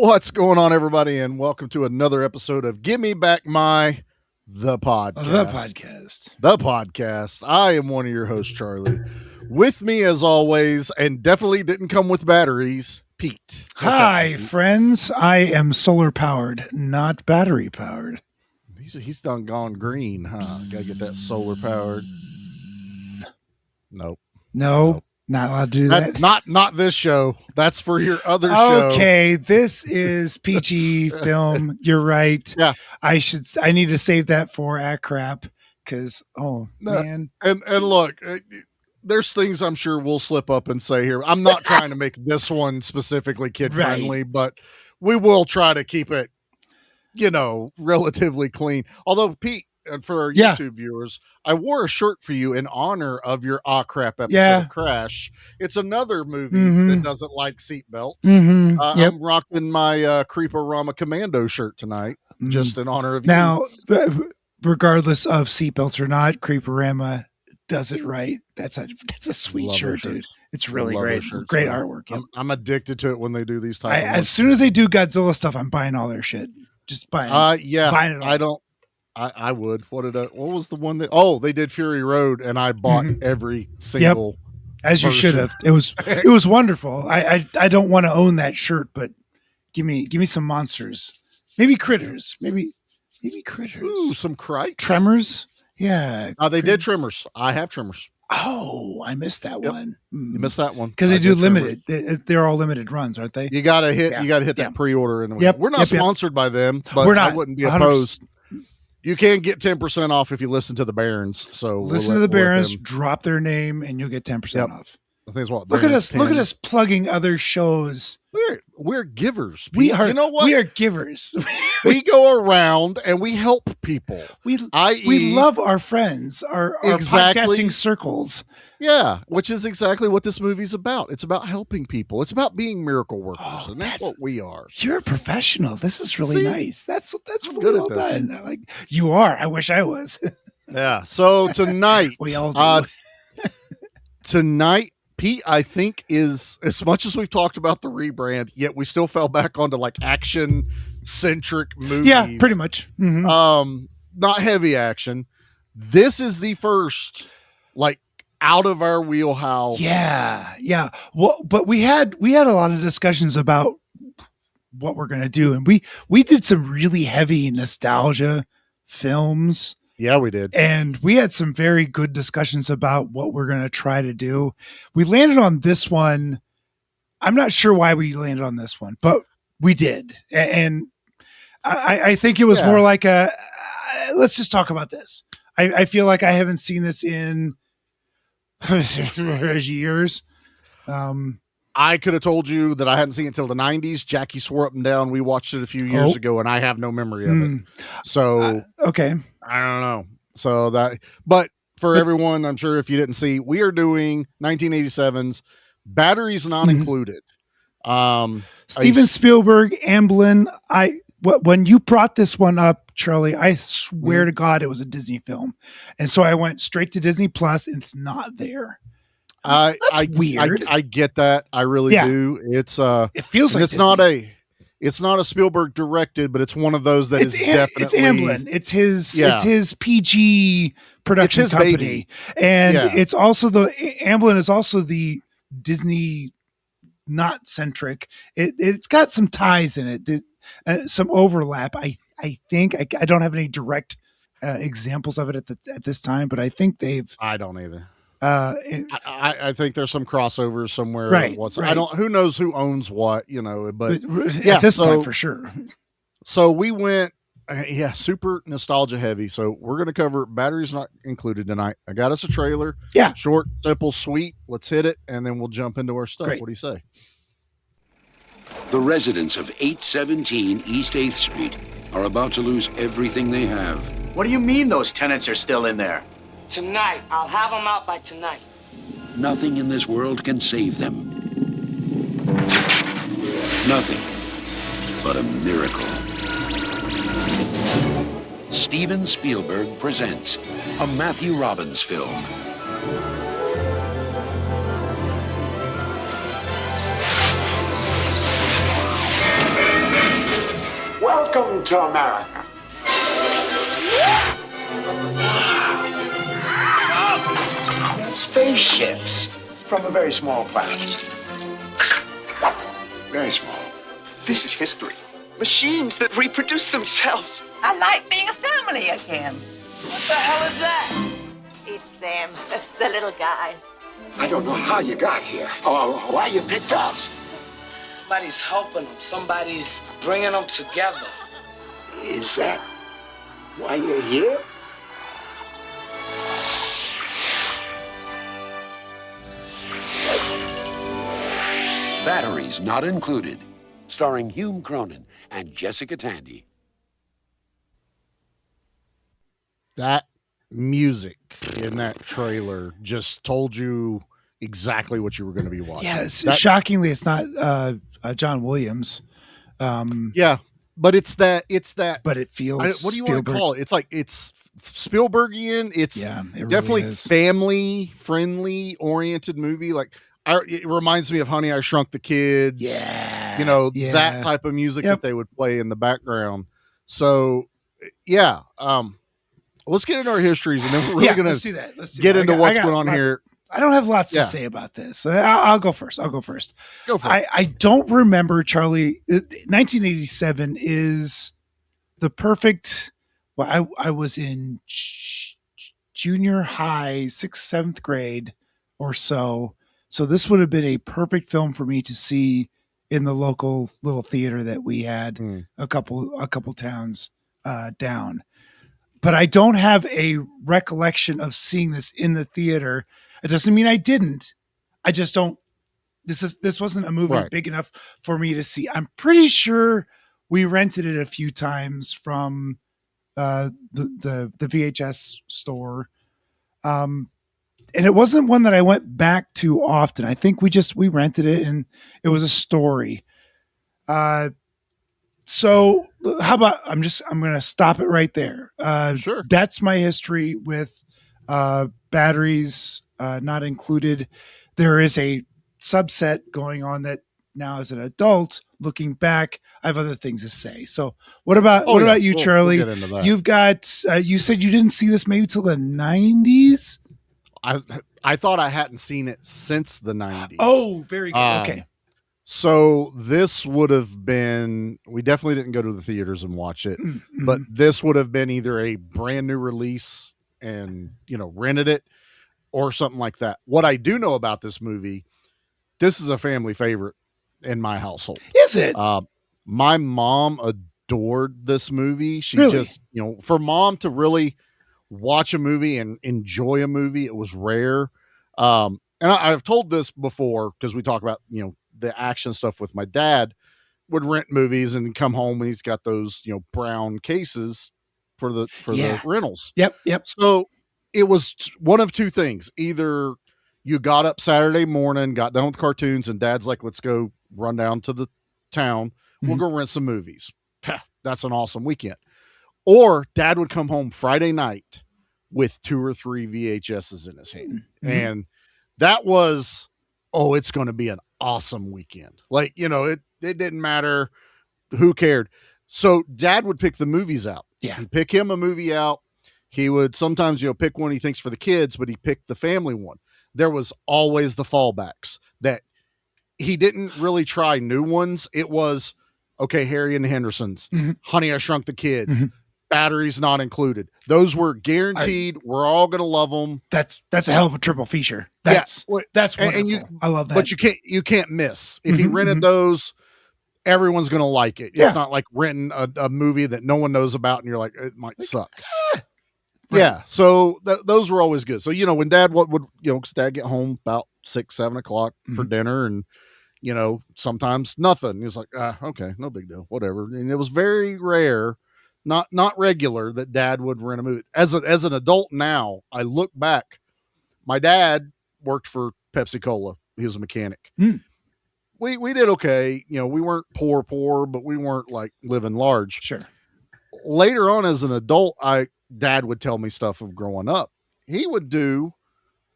What's going on, everybody, and welcome to another episode of Give Me Back the Podcast. The Podcast. I am one of your hosts, Charlie. With me, as always, and definitely didn't come with batteries, Pete. Hi, friends. I am solar powered, not battery powered. He's done gone green, huh? Gotta get that solar powered. Nope. No. Not allowed to do that. Not this show. That's for your other show. Okay, this is PG film. You're right. Yeah. I need to save that for crap because man. And look, there's things I'm sure we'll slip up and say here. I'm not trying to make this one specifically kid friendly, but we will try to keep it, relatively clean. Although Pete, and for our YouTube viewers, I wore a shirt for you in honor of your crap episode of Crash. It's another movie that doesn't like seatbelts. I'm rocking my Creeper-Rama Commando shirt tonight, just in honor of you. Now, regardless of seatbelts or not, Creeper-Rama does it right. That's a sweet shirt, dude. It's really great. Great artwork. Yep. I'm addicted to it when they do these types. As soon as they do Godzilla stuff, I'm buying all their shit. Just buying. Buying it all. I would. What was the one that? Oh, they did Fury Road, and I bought every single. As you should have. It was wonderful. I don't want to own that shirt, but give me some monsters. Maybe critters. Maybe critters. Ooh, some crikes. Tremors. Yeah. They did Tremors. I have Tremors. Oh, I missed that one. You missed that one because they do limited. They're all limited runs, aren't they? You gotta hit that pre-order. We're not sponsored by them, but we're not. I wouldn't be opposed. 100%. You can get 10% off if you listen to the Barons. So listen to the Barons, drop their name, and you'll get 10% off. I think it's what. Look at us! 10. Look at us plugging other shows. We're givers. We are. You know what? We are givers. We go around and we help people. We love our friends, our podcasting circles. Yeah, which is exactly what this movie's about. It's about helping people. It's about being miracle workers, and that's what we are. You're a professional. This is really nice. That's really good well done. Like you are. I wish I was. Yeah. So tonight, we all do. Tonight, Pete, I think, is as much as we've talked about the rebrand, yet we still fell back onto like action centric movies. Yeah, pretty much. Mm-hmm. Not heavy action. This is the first out of our wheelhouse. Yeah. Well, but we had a lot of discussions about what we're gonna do, and we did some really heavy nostalgia films. Yeah, we did. And we had some very good discussions about what we're going to try to do. We landed on this one. I'm not sure why we landed on this one, but we did. And I think it was more like let's just talk about this. I feel like I haven't seen this in years. I could have told you that I hadn't seen it until the 90s. Jackie swore up and down. We watched it a few years ago, and I have no memory of it. So, okay. I don't know. So but for everyone, I'm sure if you didn't see, we are doing 1987's Batteries Not Included. Stephen Spielberg, Amblin. When you brought this one up, Charlie, I swear to God, it was a Disney film. And so I went straight to Disney Plus and it's not there. That's weird. I get that. I really do. It feels like it's not a Spielberg directed, but it's one of those that is definitely. It's Amblin. It's his PG production company, baby. And it's also Amblin is also the Disney not centric. It's got some ties in it, some overlap. I think I don't have any direct examples of it at this time, but I think they've. I don't either. I think there's some crossovers somewhere. Right. Who knows who owns what, but at this point for sure. So we went, super nostalgia heavy. So we're going to cover Batteries Not Included tonight. I got us a trailer. Yeah. Short, simple, sweet. Let's hit it. And then we'll jump into our stuff. Great. What do you say? The residents of 817 East 8th Street are about to lose everything they have. What do you mean those tenants are still in there? Tonight. I'll have them out by tonight. Nothing in this world can save them. Nothing but a miracle. Stephen Spielberg presents a Matthew Robbins film. to America. Spaceships from a very small planet. Very small. This is history. Machines that reproduce themselves. I like being a family again. What the hell is that? It's them, the little guys. I don't know how you got here or why you picked us. Somebody's helping them. Somebody's bringing them together. Is that why you're here? Batteries Not Included, starring Hume Cronin and Jessica Tandy. That music in that trailer just told you exactly what you were going to be watching. Yeah, shockingly, it's not John Williams. Yeah, but it's that. But it feels. What do you want to call it? It's like it's Spielbergian. It's definitely really family friendly oriented movie. Like it reminds me of Honey, I Shrunk the Kids. Yeah, that type of music that they would play in the background. So yeah, let's get into our histories, and then we're really going to get into what's going on here. I don't have lots to say about this. I'll go first. Go for it. I don't remember, Charlie. 1987 is the perfect. Well, I was in junior high, 6th, 7th grade or so. So this would have been a perfect film for me to see in the local little theater that we had a couple towns down. But I don't have a recollection of seeing this in the theater. It doesn't mean I didn't. I just don't. This wasn't a movie big enough for me to see. I'm pretty sure we rented it a few times from the VHS store, and it wasn't one that I went back to often. I think we rented it, and it was a story. So how about I'm going to stop it right there. Sure. That's my history with Batteries Not Included. There is a subset going on that now as an adult looking back, I have other things to say. So what about you, Charlie? We'll get into that. You've got, you said you didn't see this maybe till the 90s. I thought I hadn't seen it since the 90s. Oh, very good. Okay. So this would have been, we definitely didn't go to the theaters and watch it, but this would have been either a brand new release and, rented it or something like that. What I do know about this movie, this is a family favorite in my household. Is it? My mom adored this movie. She really? Just, for mom to really watch a movie and enjoy a movie, it was rare. And I've told this before because we talk about, the action stuff with my dad. Would rent movies and come home and he's got those, brown cases for the rentals. Yep. So it was one of two things. Either you got up Saturday morning, got done with cartoons, and dad's like, let's go run down to the town. We'll go rent some movies. That's an awesome weekend. Or dad would come home Friday night with 2 or 3 VHSs in his hand. And that was, it's going to be an awesome weekend. Like, it didn't matter. Who cared? So dad would pick the movies out. Yeah. He'd pick him a movie out. He would sometimes, pick one he thinks for the kids, but he picked the family one. There was always the fallbacks that he didn't really try new ones. It was, okay, Harry and the Hendersons, Honey, I Shrunk the Kids, Batteries Not Included. Those were guaranteed. We're all going to love them. That's a hell of a triple feature. That's wonderful. And I love that. But you can't miss. If he rented those, everyone's going to like it. It's not like renting a movie that no one knows about and you're like, it might suck. Yeah. So those were always good. So, when dad would, cause dad get home about 6, 7 o'clock for dinner and, sometimes nothing. He was like, okay, no big deal, whatever. And it was very rare, not regular, that dad would rent a movie. As an adult now, I look back, my dad worked for Pepsi Cola. He was a mechanic. We did okay. We weren't poor, but we weren't like living large. Sure. Later on as an adult, dad would tell me stuff of growing up. He would do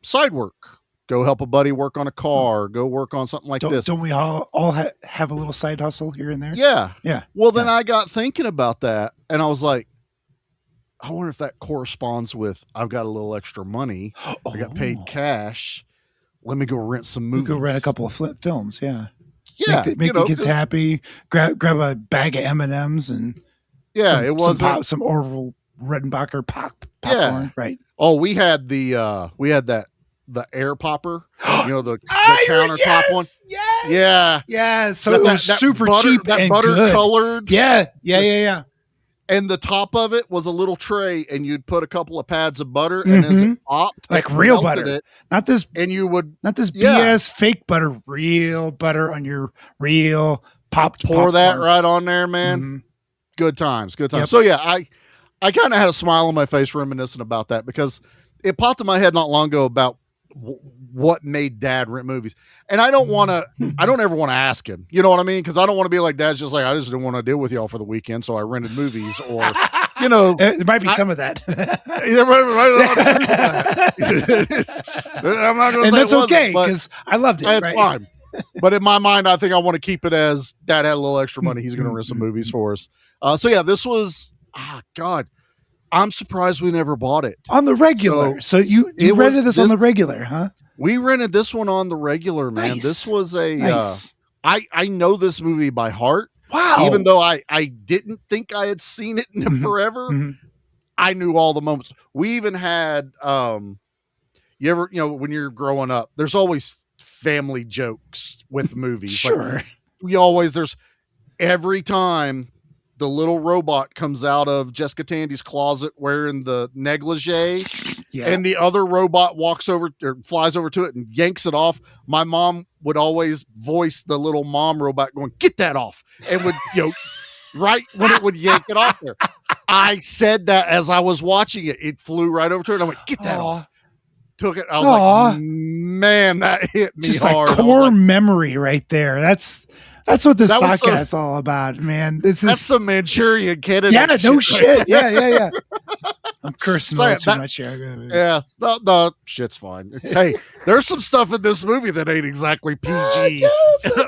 side work go help a buddy work on a car, go work on something like this. Don't we all have a little side hustle here and there? Yeah. Yeah. Well, then I got thinking about that, and I was like, I wonder if that corresponds with I've got a little extra money. I got paid cash. Let me go rent some movies. Go rent a couple of films. Yeah. Yeah. Make the kids happy. Grab a bag of M&Ms and it was some Orville Redenbacher popcorn. Yeah. Right. Oh, we had the air popper, the countertop one. Yes. Yeah. Yeah. So it was super cheap and butter good. Colored. Yeah. And the top of it was a little tray, and you'd put a couple of pads of butter, and as it popped, like real butter, not this BS fake butter, real butter on your real popped. Pour that right on there, man. Mm-hmm. Good times. Yep. So yeah, I kind of had a smile on my face reminiscent about that because it popped in my head not long ago about what made Dad rent movies. And I don't ever want to ask him, you know what I mean? Because I don't want to be like, Dad's just like, I just didn't want to deal with y'all for the weekend, so I rented movies. Or, there might be some of that. I'm not going to say and that's okay because I loved it. It's fine. But in my mind, I think I want to keep it as Dad had a little extra money. He's going to rent some movies for us. So yeah, this was, God, I'm surprised we never bought it on the regular. So you rented this on the regular, huh? We rented this one on the regular, man. Nice. This was nice. I know this movie by heart. Wow. Even though I didn't think I had seen it in forever, I knew all the moments. We even had, when you're growing up, there's always family jokes with movies. Sure. Like, there's every time the little robot comes out of Jessica Tandy's closet wearing the negligee, and the other robot walks over or flies over to it and yanks it off. My mom would always voice the little mom robot going, "Get that off," and would right when it would yank it off there. I said that as I was watching it. It flew right over to it. I went, "Get that off." Took it. I was like, man, that hit me just hard. Like core memory right there. That's what this podcast is all about, man. That's some Manchurian Candidate. Yeah, no shit. Yeah. I'm cursing a little too much here. Yeah, the shit's fine. Hey, there's some stuff in this movie that ain't exactly PG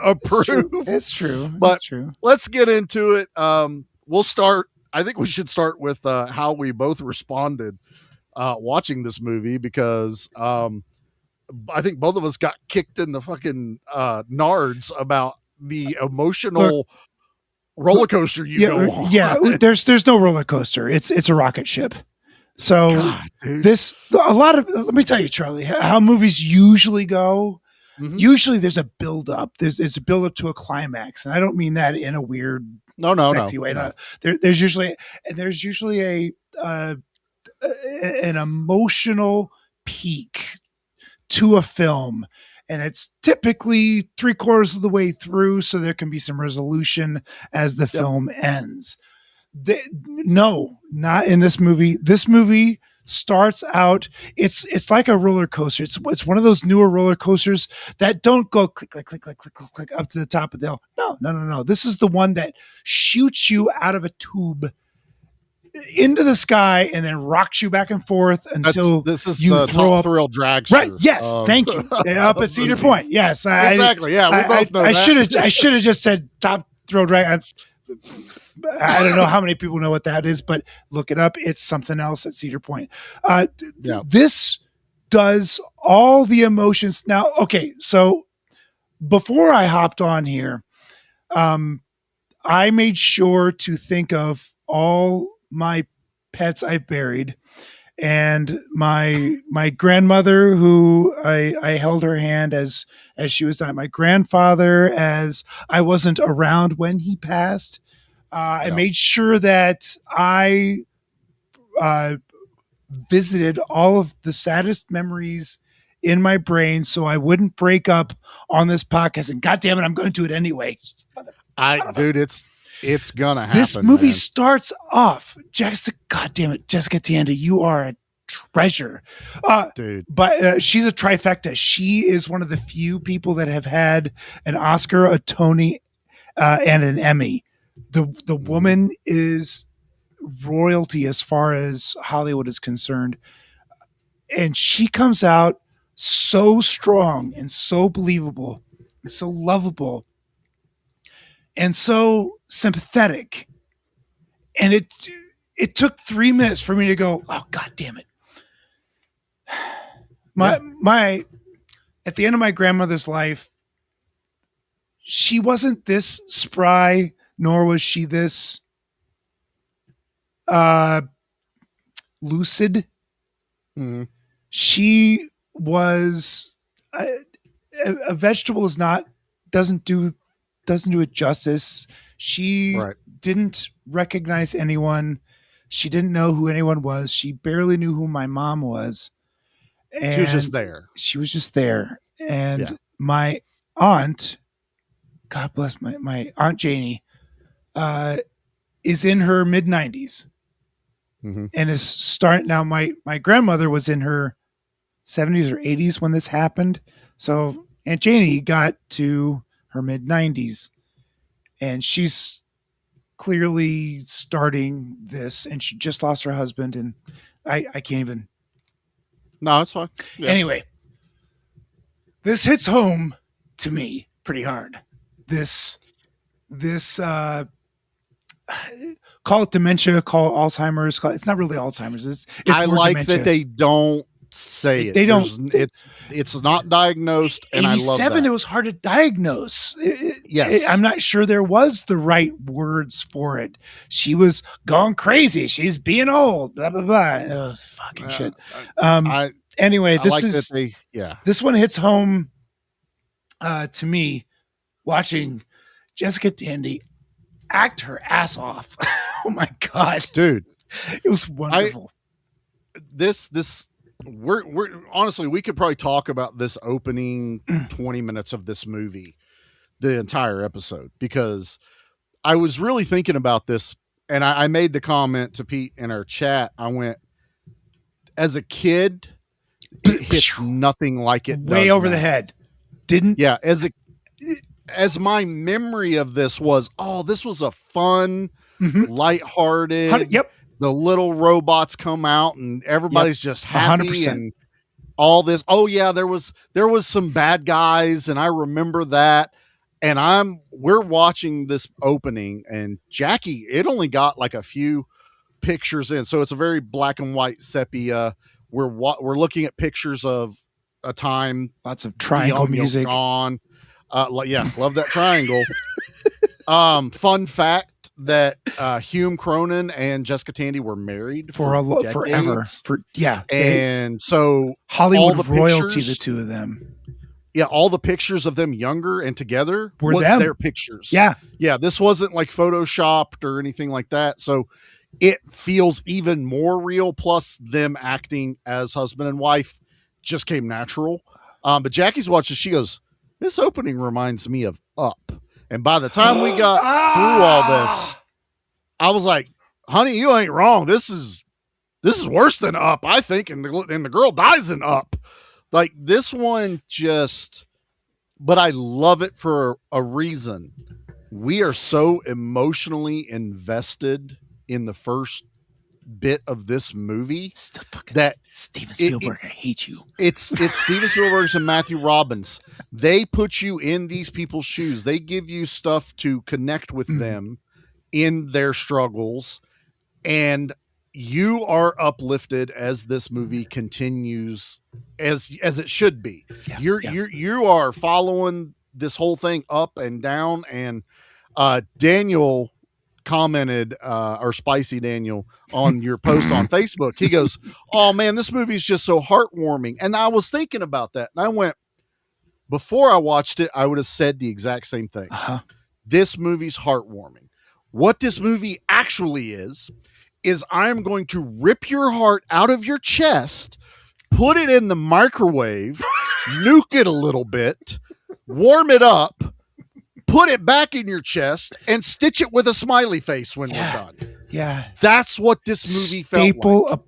approved. It's true. But let's get into it. We'll start. I think we should start with how we both responded watching this movie because I think both of us got kicked in the fucking nards about the emotional roller coaster go on. Yeah, there's no roller coaster. It's a rocket ship. So God, let me tell you, Charlie, how movies usually go. Mm-hmm. Usually there's a build up. There's a build up to a climax. And I don't mean that in a weird sexy way. No. There's usually an emotional peak to a film, and it's typically 3/4 of the way through, so there can be some resolution as the film ends. No, not in this movie. This movie starts out, it's like a roller coaster. It's one of those newer roller coasters that don't go click, click, click, click, click, click, click up to the top of the hill. No. This is the one that shoots you out of a tube into the sky and then rocks you back and forth until this is you the throw Top up. Thrill dragster. Right? Yes, thank you. Up at Cedar Point. Yes, exactly. Yeah, we both know that. I should have just said Top Thrill Drag. I don't know how many people know what that is, but look it up. It's something else at Cedar Point. This does all the emotions. Now, okay, so before I hopped on here, I made sure to think of all my pets I've buried, and my grandmother, who I held her hand as she was dying, my grandfather, as I wasn't around when he passed. I made sure that I visited all of the saddest memories in my brain so I wouldn't break up on this podcast. And God damn it, I'm going to do it anyway. Dude, it's gonna happen. This movie starts off, Jessica Tandy, you are a treasure. Dude. But she's a trifecta. She is one of the few people that have had an Oscar, a Tony, and an Emmy. The woman is royalty as far as Hollywood is concerned. And she comes out so strong and so believable and so lovable and so sympathetic. And it took 3 minutes for me to go, oh, God damn it. My at the end of my grandmother's life, she wasn't this spry, nor was she this lucid. Mm-hmm. She was a vegetable doesn't do it justice. She didn't recognize anyone. She didn't know who anyone was. She barely knew who my mom was. And she was just there. She was just there. And my aunt, God bless my Aunt Janie, is in her mid-90s. Mm-hmm. And is starting now. My grandmother was in her 70s or 80s when this happened. So Aunt Janie got to her mid-90s. And she's clearly starting this. And she just lost her husband. And I can't even... No, it's fine. Yeah. Anyway, this hits home to me pretty hard. This call it dementia, call it Alzheimer's. It's not really Alzheimer's. It's I more like dementia. that they don't say it. They don't. It's not diagnosed, and I love that. It was hard to diagnose. Yes, I'm not sure there was the right words for it. She was going crazy. She's being old. Blah blah blah. Oh, fucking shit. Anyway, this one hits home to me watching Jessica Tandy act her ass off. Oh my God, dude, it was wonderful. We're honestly, we could probably talk about this opening 20 minutes of this movie, the entire episode, because I was really thinking about this, and I made the comment to Pete in our chat. I went, as a kid, it hits nothing like it way does over now. The head. Didn't as my memory of this was, this was a fun, lighthearted. Yep. The little robots come out and everybody's just happy 100%. and all this. Oh yeah, there was some bad guys, and I remember that. And we're watching this opening, and Jackie, it only got like a few pictures in, so it's a very black and white sepia. We're looking at pictures of a time, lots of triangle music on. Love that triangle. Fun fact that Hume Cronin and Jessica Tandy were married forever. And so Hollywood all the royalty, pictures, the two of them. Yeah, all the pictures of them younger and together was their pictures. Yeah. This wasn't like photoshopped or anything like that. So it feels even more real. Plus them acting as husband and wife just came natural. But Jackie's watching, she goes, this opening reminds me of Up. And by the time we got through all this, I was like, honey, you ain't wrong. This is worse than Up, I think. And the girl dies in Up. Like this one but I love it for a reason. We are so emotionally invested in the first bit of this movie that Stephen Spielberg, I hate you. It's Steven Spielberg and Matthew Robbins. They put you in these people's shoes. They give you stuff to connect with them in their struggles, and you are uplifted as this movie continues, as it should be. You are following this whole thing up and down. And Daniel commented, or Spicy Daniel, on your post on Facebook. He goes, oh man, this movie is just so heartwarming. And I was thinking about that, and I went, before I watched it, I would have said the exact same thing. This movie's heartwarming. What this movie actually is I'm going to rip your heart out of your chest, put it in the microwave, nuke it a little bit, warm it up, put it back in your chest, and stitch it with a smiley face when we're done. Yeah. That's what this movie felt like. Staple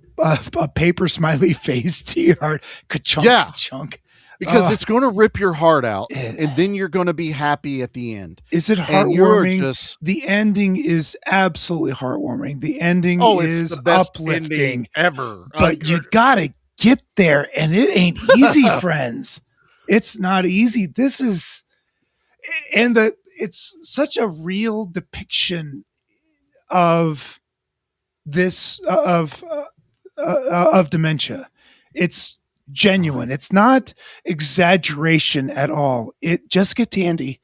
a paper smiley face to your heart. Ka-chunk, ka-chunk. Because it's going to rip your heart out, and then you're going to be happy at the end. Is it heartwarming? The ending is absolutely heartwarming. The ending is the best uplifting ending ever. But you gotta get there, and it ain't easy, friends. It's not easy. This is, it's such a real depiction of this of dementia. It's genuine. It's not exaggeration at all. Jessica Tandy.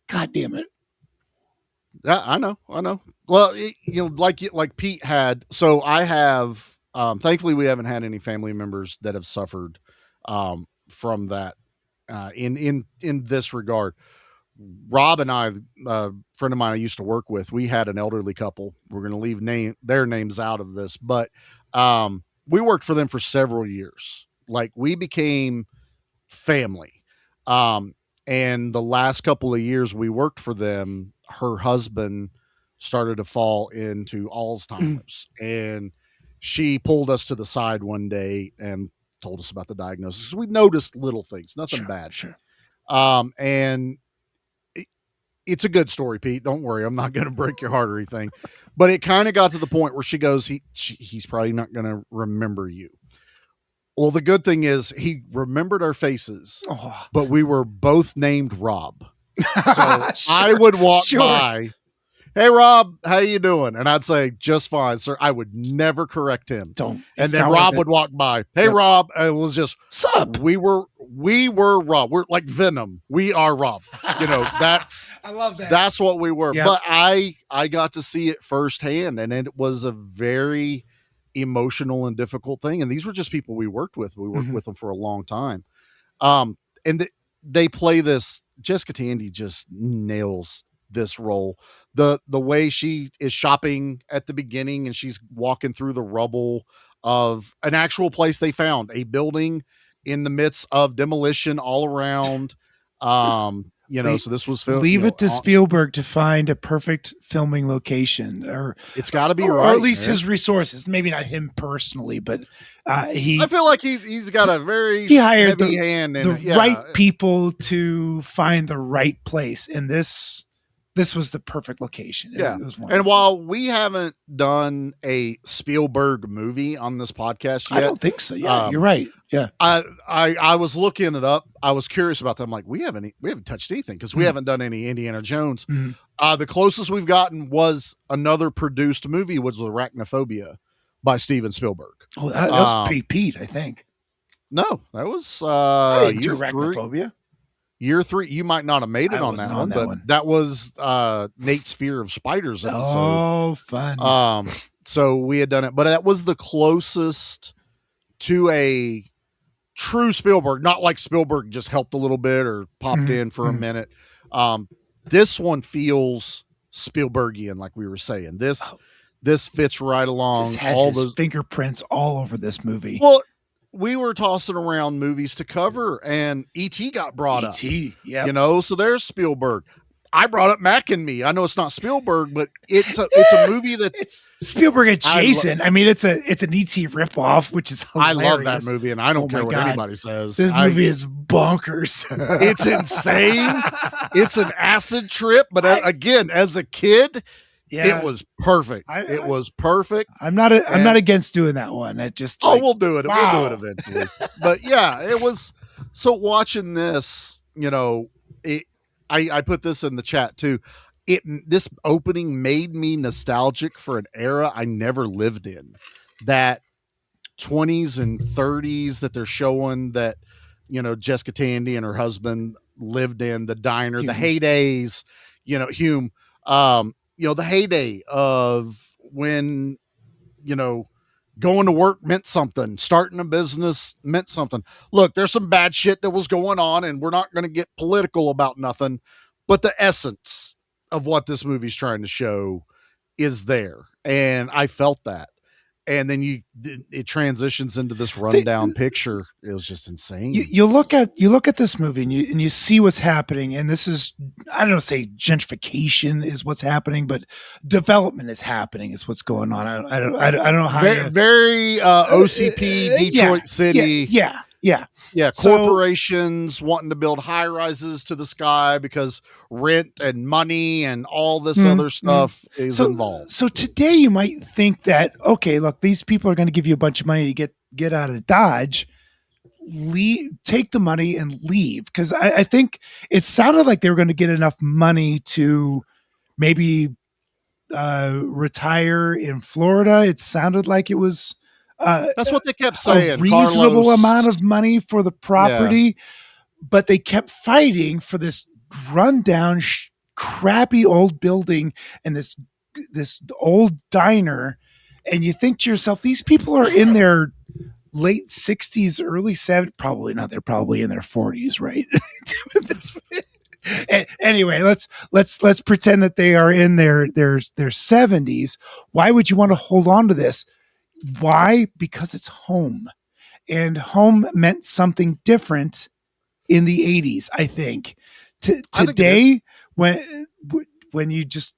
God damn it. Yeah, I know. Well, like Pete had. So I have. Thankfully, we haven't had any family members that have suffered from that. In this regard, Rob and I, a friend of mine I used to work with, we had an elderly couple. We're going to leave their names out of this, but we worked for them for several years. Like, we became family. And the last couple of years we worked for them, her husband started to fall into Alzheimer's, and she pulled us to the side one day and told us about the diagnosis. We noticed little things, nothing bad. Sure. And it's a good story, Pete. Don't worry. I'm not going to break your heart or anything, but it kind of got to the point where she goes, he's probably not going to remember you. Well, the good thing is he remembered our faces, but we were both named Rob. So Sure, I would walk by, "Hey, Rob, how you doing?" And I'd say, "Just fine, sir." I would never correct him. And then Rob would walk by, "Hey, Rob." And it was just, sup? We were Rob. We're like Venom. We are Rob. That's I love that. That's what we were. Yeah. But I got to see it firsthand, and it was a very emotional and difficult thing. And these were just people we worked with. We worked with them for a long time. And they play this. Jessica Tandy just nails this role. The way she is shopping at the beginning, and she's walking through the rubble of an actual place they found, a building in the midst of demolition all around. So this was filmed. Leave it to Spielberg to find a perfect filming location, or it's got to be or right, at least man. his resources. Maybe not him personally, but I feel like he's got a very he hired heavy hand in the right people to find the right place, and this was the perfect location. Yeah. It was wonderful. And while we haven't done a Spielberg movie on this podcast yet, I don't think so. Yeah, you're right. Yeah. I was looking it up. I was curious about that. I'm like, we haven't touched anything because we haven't done any Indiana Jones. The closest we've gotten was another produced movie, was Arachnophobia by Steven Spielberg. Oh, that was pre-Pete, I think. No, that was Arachnophobia. Year 3. You might not have made it on that one, but that was Nate's Fear of Spiders episode. Oh, fun. So we had done it, but that was the closest to a true Spielberg, not like Spielberg just helped a little bit or popped in for a minute. This one feels Spielbergian, like we were saying. This fits right along. This has his fingerprints all over this movie. Well, we were tossing around movies to cover, and E.T. got brought up. E.T., yeah. So there's Spielberg. I brought up Mac and Me. I know it's not Spielberg, but it's a movie that's it's Spielberg adjacent. I mean, it's an E.T. ripoff, which is hilarious. I love that movie, and I don't care what anybody says. This movie is bonkers. It's insane. It's an acid trip, but again, as a kid, it was perfect. It was perfect. I'm not against doing that one. It just we'll do it. Wow. We'll do it eventually. But yeah, it was. So watching this, I put this in the chat too. This opening made me nostalgic for an era I never lived in. That 20s and 30s that they're showing that, Jessica Tandy and her husband lived in, the diner, Hume. The heydays, Hume, the heyday of when, going to work meant something, starting a business meant something. Look, there's some bad shit that was going on, and we're not going to get political about nothing, but the essence of what this movie's trying to show is there. And I felt that. And then it transitions into this rundown picture. It was just insane. You look at this movie and you see what's happening, and this is, I don't know, say gentrification is what's happening, but development is happening is what's going on. I don't know how very OCP Detroit City. Yeah. Corporations wanting to build high rises to the sky because rent and money and all this other stuff is involved. So today you might think that, okay, look, these people are going to give you a bunch of money to get get out of Dodge, take the money and leave. Because I think it sounded like they were going to get enough money to maybe retire in Florida. It sounded like it was that's what they kept saying. A reasonable amount of money for the property, but they kept fighting for this rundown, crappy old building and this old diner. And you think to yourself, these people are in their late 60s, early 70s. Probably not. They're probably in their 40s, right? Anyway, let's pretend that they are in their 70s. Why would you want to hold on to this? Why? Because it's home, and home meant something different in the 80s. I think today, when you just,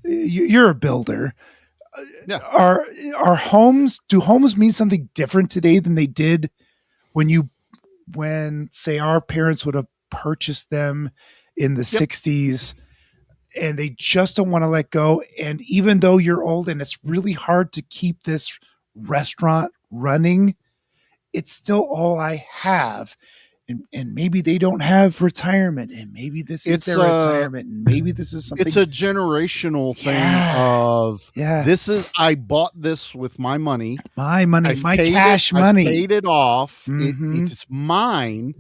you're a builder. Yeah. Are homes? Do homes mean something different today than they did when say our parents would have purchased them in the 60s, and they just don't want to let go? And even though you're old and it's really hard to keep this restaurant running, it's still all I have. And maybe they don't have retirement, and maybe this is their retirement, and maybe this is something. It's a generational thing of this is, I bought this with my money, my cash money. I paid it off. It's mine.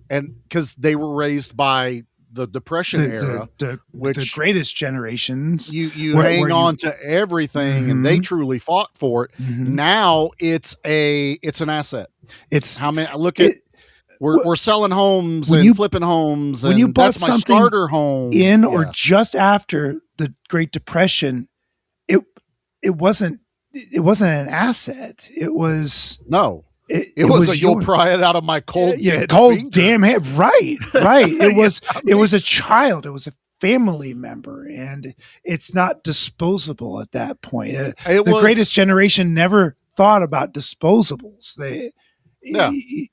And because they were raised by the Depression era, which the greatest generations, you hang on to everything, and they truly fought for it. Now it's an asset. It's how many look at. We're selling homes and flipping homes. When you bought that's my starter home or just after the Great Depression, it wasn't an asset. It was It was you'll pry it out of my cold damn head. Right. It was a child. It was a family member, and it's not disposable at that point. The greatest generation never thought about disposables.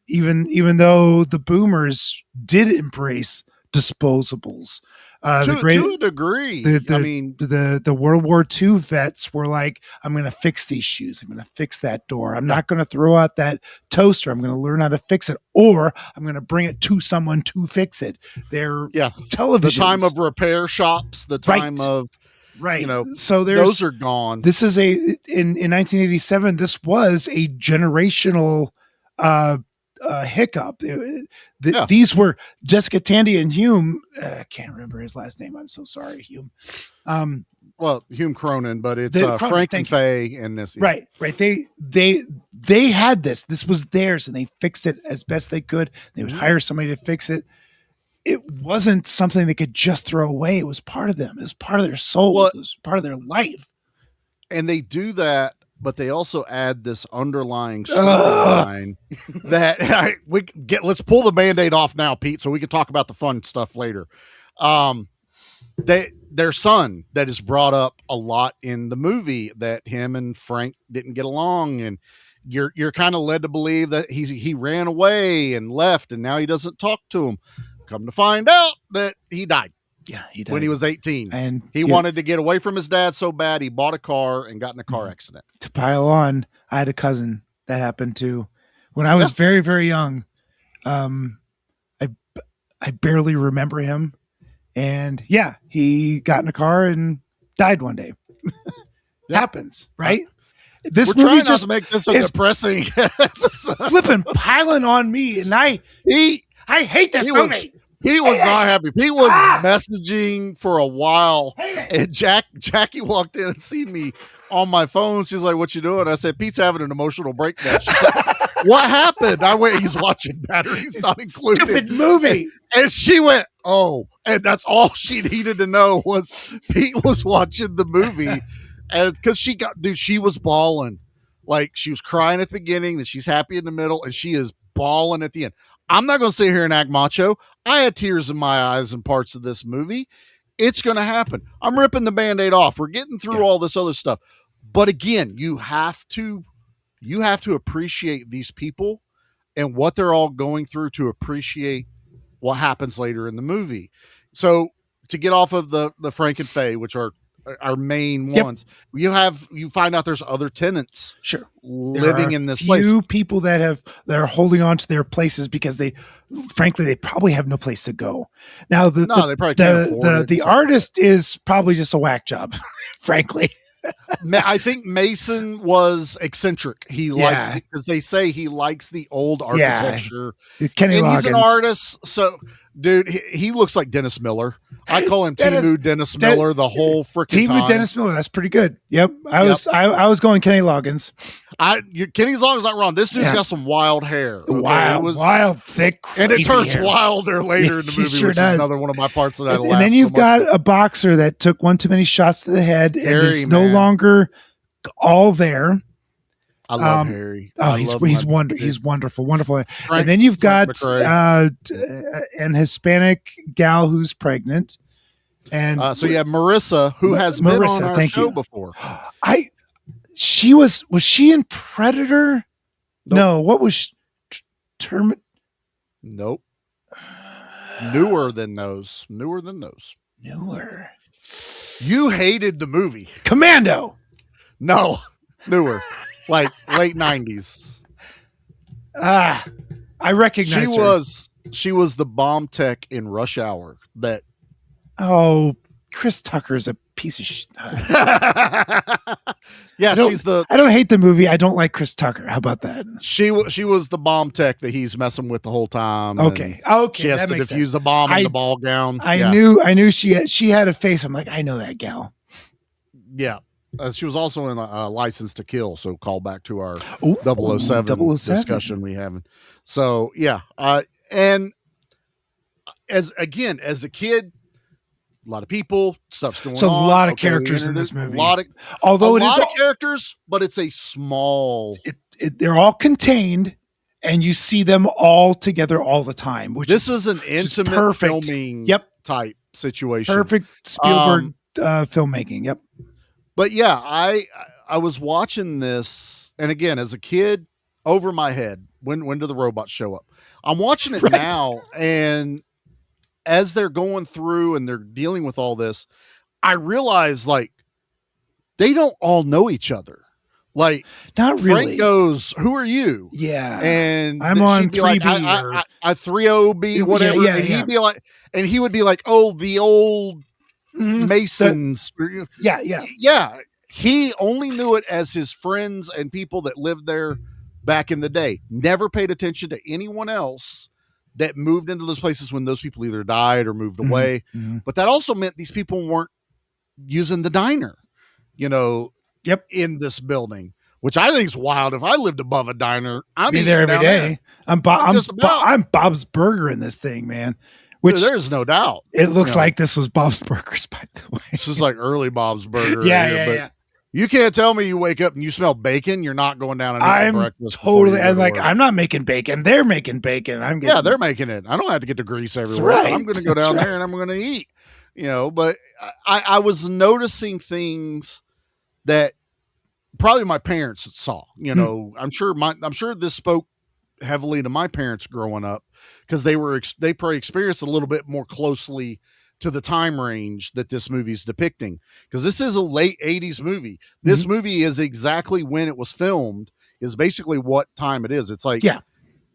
Even though the boomers did embrace disposables, to a degree. The World War II vets were like, I'm going to fix these shoes. I'm going to fix that door. I'm not going to throw out that toaster. I'm going to learn how to fix it, or I'm going to bring it to someone to fix it. They're televisions. The time of repair shops, the time of so those are gone. This is in 1987. This was a generational hiccup. These were Jessica Tandy and Hume. I can't remember his last name. I'm so sorry, Hume. Hume Cronin, but it's Frank and Faye and this. Right. They had this. This was theirs, and they fixed it as best they could. They would hire somebody to fix it. It wasn't something they could just throw away. It was part of them. It was part of their soul. It was part of their life. And they do that, but they also add this underlying storyline that let's pull the Band-Aid off now, Pete, so we can talk about the fun stuff later. Their son that is brought up a lot in the movie, that him and Frank didn't get along, and you're kind of led to believe that he ran away and left, and now he doesn't talk to him. Come to find out that he died. Yeah, he died when he was 18, and he wanted to get away from his dad so bad he bought a car and got in a car accident. To pile on, I had a cousin that happened to when I was very, very young. I barely remember him, and he got in a car and died one day. Happens, right? This We're movie trying not to make this a depressing flipping piling on me, and I hate this movie. He was not happy. He was messaging for a while, and Jackie walked in and seen me on my phone. She's like, "What you doing?" I said, "Pete's having an emotional breakdown." She said, "What happened?" I went, "He's watching Batteries Not Included." Stupid movie. And she went, "Oh," and that's all she needed to know was Pete was watching the movie, and because she was bawling, like she was crying at the beginning, then she's happy in the middle, and she is bawling at the end. I'm not going to sit here and act macho. I had tears in my eyes in parts of this movie. It's going to happen. I'm ripping the Band-Aid off. We're getting through all this other stuff. But again, you have to appreciate these people and what they're all going through to appreciate what happens later in the movie. So to get off of the Frank and Faye, which are our main ones. You find out there's other tenants living in this place. Few people that are holding on to their places because they probably have no place to go. Now they probably can't afford it. The artist is probably just a whack job, frankly. I think Mason was eccentric. He liked, because they say he likes the old architecture. Kenny Loggins. He's an artist, so dude, he looks like Dennis Miller. I call him Timu Dennis Miller the whole freaking time. Timu Dennis Miller, that's pretty good. Yep, I was going Kenny Loggins. Kenny's Loggins not wrong. This dude's got some wild hair. Okay? Wild, thick, and it turns hair. wilder later in the movie, sure which does. is another one of my parts that I laugh. And then you've got a boxer that took one too many shots to the head and is no longer all there. I love Harry. He's wonderful. And then you've got an Hispanic gal who's pregnant. And so you have Marissa, who has been on our show before. Was she in Predator? Nope. No. What was Nope. Newer than those. Newer. You hated the movie Commando. No, newer, like late 90s. I recognize her. She was the bomb tech in Rush Hour. Chris Tucker's a piece of shit. Yeah, I don't hate the movie. I don't like Chris Tucker. How about that? She was the bomb tech that he's messing with the whole time. Okay. She has to defuse the bomb in the ball gown. I knew she had a face. I'm like, I know that gal. Yeah. She was also in License to Kill, so call back to our 007 discussion we having. So yeah, and as a kid, a lot of people, stuff's going on. So a lot of characters in this movie. A lot of characters, but it's a small. They're all contained, and you see them all together all the time. This is an intimate filming type situation. Perfect Spielberg filmmaking. Yep. But yeah, I was watching this, and again, as a kid, over my head. When do the robots show up? I'm watching it now, and as they're going through and they're dealing with all this, I realize they don't all know each other. Like, not really. Frank goes, "Who are you?" Yeah, and I'm on 3B. I 30B, whatever. Yeah, and he'd be like, and he would be like, "Oh, the old." Masons. Yeah. He only knew it as his friends and people that lived there back in the day. Never paid attention to anyone else that moved into those places when those people either died or moved away. But that also meant these people weren't using the diner, in this building, which I think is wild. If I lived above a diner, I'd be there every day. I'm Bob's Burger in this thing, man. Which there's no doubt. It looks like this was Bob's Burgers, by the way. This is like early Bob's Burger. Yeah. You can't tell me you wake up and you smell bacon. You're not going down and eating breakfast. I'm not making bacon. They're making bacon. They're making it. I don't have to get the grease everywhere. I'm going to go down there and I'm going to eat. But I was noticing things that probably my parents saw. I'm sure this spoke heavily to my parents growing up because they probably experienced a little bit more closely to the time range that this movie is depicting, because this is a late 80s movie. This movie is exactly when it was filmed, is basically what time it is. It's like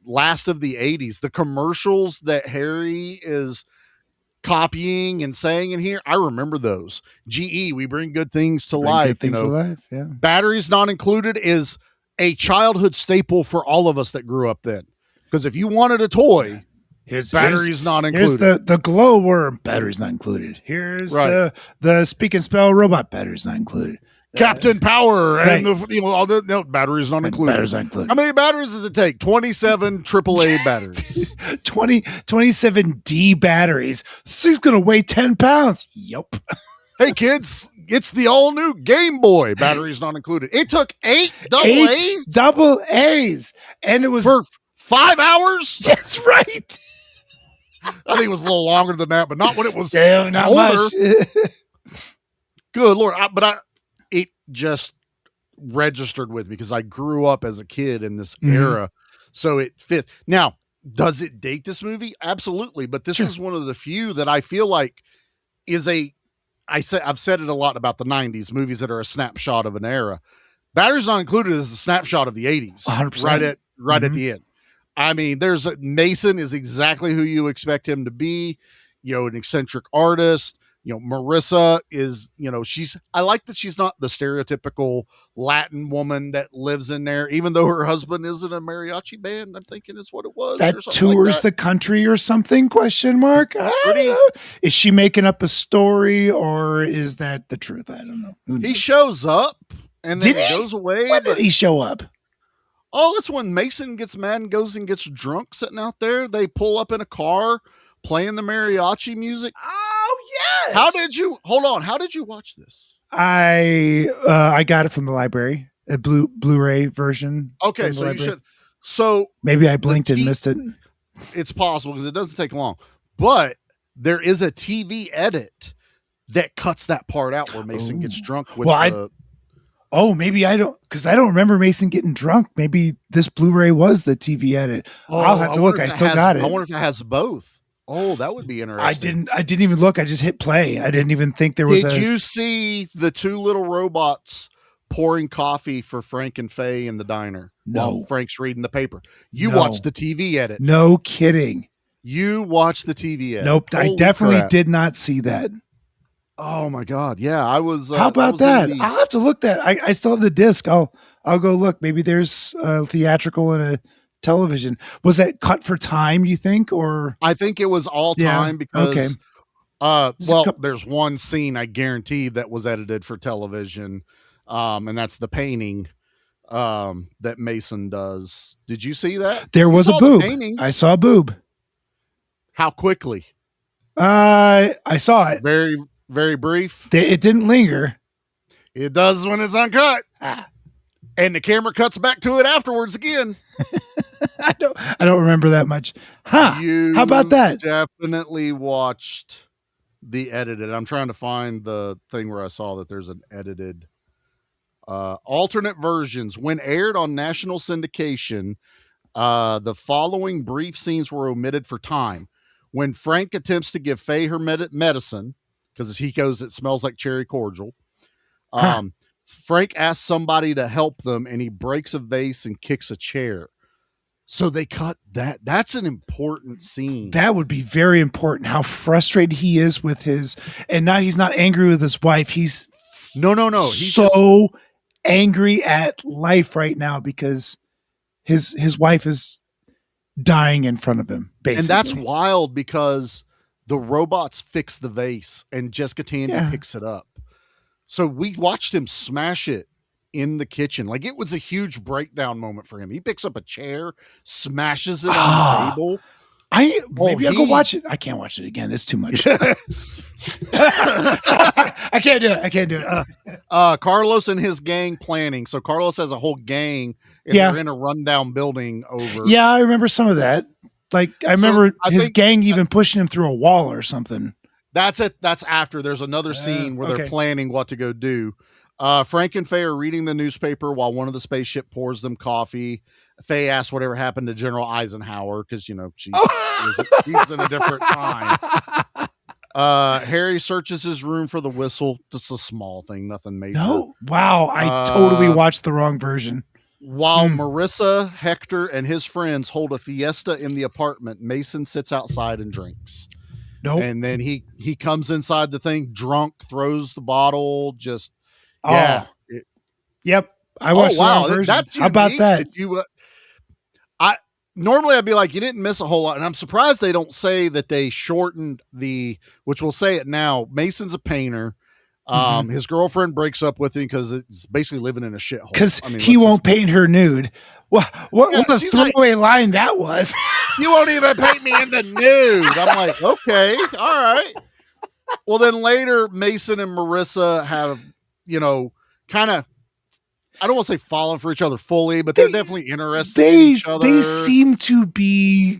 last of the 80s. The commercials that Harry is copying and saying in here, I remember those. GE, we bring good things to life. Batteries not included is a childhood staple for all of us that grew up then. Because if you wanted a toy, batteries not included. Here's the glowworm, batteries not included. Here's the speak and spell robot, batteries not included. Captain Power and all the batteries not included. Batteries not included. How many batteries does it take? 27 AAA batteries. 27 D batteries. This thing's gonna weigh 10 pounds. Yup. Hey kids, it's the all new Game Boy. Batteries not included. It took 8 double A's, and it was for 5 hours. That's right. I think it was a little longer than that, but not when it was not older. Much. Good Lord. It just registered with me because I grew up as a kid in this era. So it fits. Now, does it date this movie? Absolutely. But this is one of the few that I feel like is a I've said it a lot about the 90s movies that are a snapshot of an era. Batteries Not Included is a snapshot of the 80s. 100%. Right at the end. I mean, Mason is exactly who you expect him to be, an eccentric artist. Marissa is, I like that she's not the stereotypical Latin woman that lives in there, even though her husband is in a mariachi band, I'm thinking is what it was. That tours the country or something, question mark? Is she making up a story or is that the truth? I don't know. He shows up and then he goes away. When did he show up? Oh, that's when Mason gets mad and goes and gets drunk sitting out there. They pull up in a car playing the mariachi music. Oh, yes. How did you watch this? I got it from the library, a Blu-ray version. Okay, so you should. So maybe I blinked and missed it. It's possible because it doesn't take long. But there is a TV edit that cuts that part out where Mason gets drunk with maybe I don't, because I don't remember Mason getting drunk. Maybe this Blu-ray was the TV edit. I'll have to look. I still got it. I wonder if it has both. Oh, that would be interesting. I didn't even look. I just hit play. I didn't even think there was Did you see the two little robots pouring coffee for Frank and Faye in the diner? No. While Frank's reading the paper. You watched the TV edit. No kidding. You watched the TV edit. Nope. Holy I definitely did not see that. Oh my God. Yeah, I was. How about that? I'll have to look that. I still have the disc. I'll go look. Maybe there's a theatrical and a television. Was that cut for time, you think? Or I think it was all time because there's one scene I guarantee that was edited for television. And that's the painting that Mason does. Did you see that? There was a boob. I saw a boob. How quickly? I saw it. Very, very brief. It didn't linger. It does when it's uncut. And the camera cuts back to it afterwards again. I don't remember that much. Huh. How about that? Definitely watched the edited. I'm trying to find the thing where I saw that there's an edited alternate versions. When aired on national syndication, the following brief scenes were omitted for time. When Frank attempts to give Faye her medicine, because he goes, it smells like cherry cordial. Frank asks somebody to help them, and he breaks a vase and kicks a chair. So they cut that. That's an important scene. That would be very important. How frustrated he is with he's not angry with his wife. He's no. He's so angry at life right now because his wife is dying in front of him, basically. And that's wild because the robots fix the vase and Jessica Tandy picks it up. So we watched him smash it in the kitchen. Like it was a huge breakdown moment for him. He picks up a chair, smashes it on the table. I'll go watch it. I can't watch it again. It's too much. I can't do it. Carlos and his gang planning. So Carlos has a whole gang and they're in a rundown building over. Yeah, I remember some of that. Like I remember his gang even pushing him through a wall or something. That's it. That's after. There's another scene where they're planning what to go do. Frank and Faye are reading the newspaper while one of the spaceship pours them coffee. Faye asks whatever happened to General Eisenhower because, she's in a different time. Harry searches his room for the whistle. Just a small thing, nothing major. No. Wow. I totally watched the wrong version. While Marissa, Hector, and his friends hold a fiesta in the apartment, Mason sits outside and drinks. Nope. And then he comes inside the thing drunk, throws the bottle, just yep. I watched the wrong version. How about that? Normally I'd be like, you didn't miss a whole lot. And I'm surprised they don't say that they shortened which we'll say it now. Mason's a painter. His girlfriend breaks up with him because it's basically living in a shithole. Because he won't paint her nude. What a throwaway line that was. You won't even paint me in the nude. I'm like, okay, all right. Well, then later, Mason and Marissa have, kind of, I don't want to say fallen for each other fully, but they're definitely interested in each other. They seem to be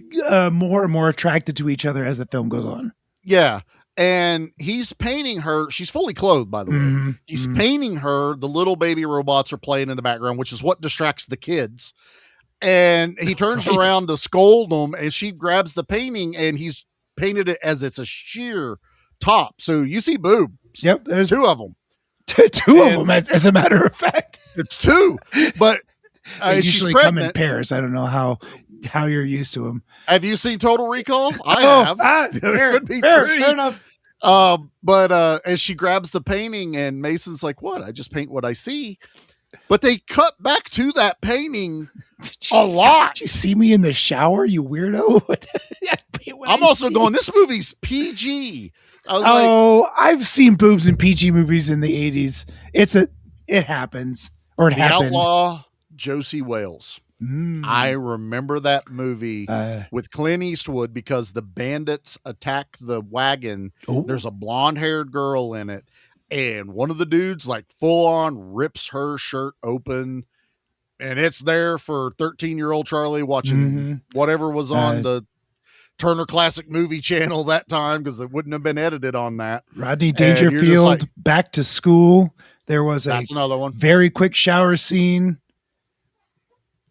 more and more attracted to each other as the film goes on. Yeah. And he's painting her. She's fully clothed, by the way. He's painting her. The little baby robots are playing in the background, which is what distracts the kids. And he turns around to scold them, and she grabs the painting, and he's painted it as it's a sheer top. So you see boob ships. Yep, there's 2 of them. Two of them, as a matter of fact. It's 2, but they she's usually come in pairs. I don't know how you're used to them. Have you seen Total Recall? I have. Fair, could be fair 3. Fair enough. But as she grabs the painting, and Mason's like, "What? I just paint what I see." But they cut back to that painting a lot. Did you see me in the shower, you weirdo? I'm also going, this movie's PG. I was I've seen boobs in PG movies in the 80s. It happens. Or it happened. The Outlaw Josie Wales. I remember that movie with Clint Eastwood because the bandits attack the wagon. Ooh. There's a blonde-haired girl in it, and one of the dudes like full on rips her shirt open, and it's there for 13-year-old Charlie watching whatever was on the Turner Classic Movie Channel that time, because it wouldn't have been edited on that. Rodney Dangerfield, Back to School. There was that's another one. Very quick shower scene.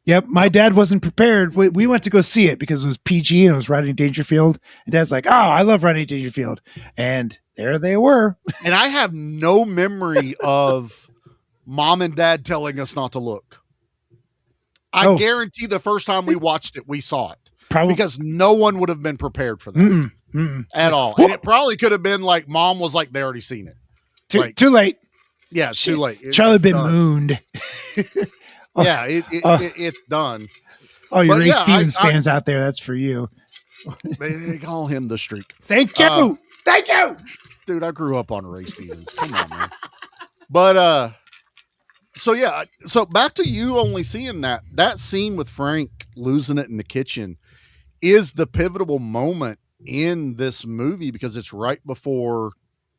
Yep, my dad wasn't prepared. We went to go see it because it was PG and it was Rodney Dangerfield. And Dad's like, "Oh, I love Rodney Dangerfield," and there they were. And I have no memory of Mom and Dad telling us not to look. I guarantee the first time we watched it, we saw it. Probably because no one would have been prepared for that at all. And it probably could have been like Mom was like, they already seen it. Too late. Yeah, too late. Charlie been mooned. Yeah, it's done. Oh, you Ray Stevens fans out there, that's for you. They call him the Streak. Thank you. Thank you. Dude, I grew up on Ray Stevens. Come on, man. But so back to you only seeing that scene with Frank losing it in the kitchen is the pivotal moment in this movie, because it's right before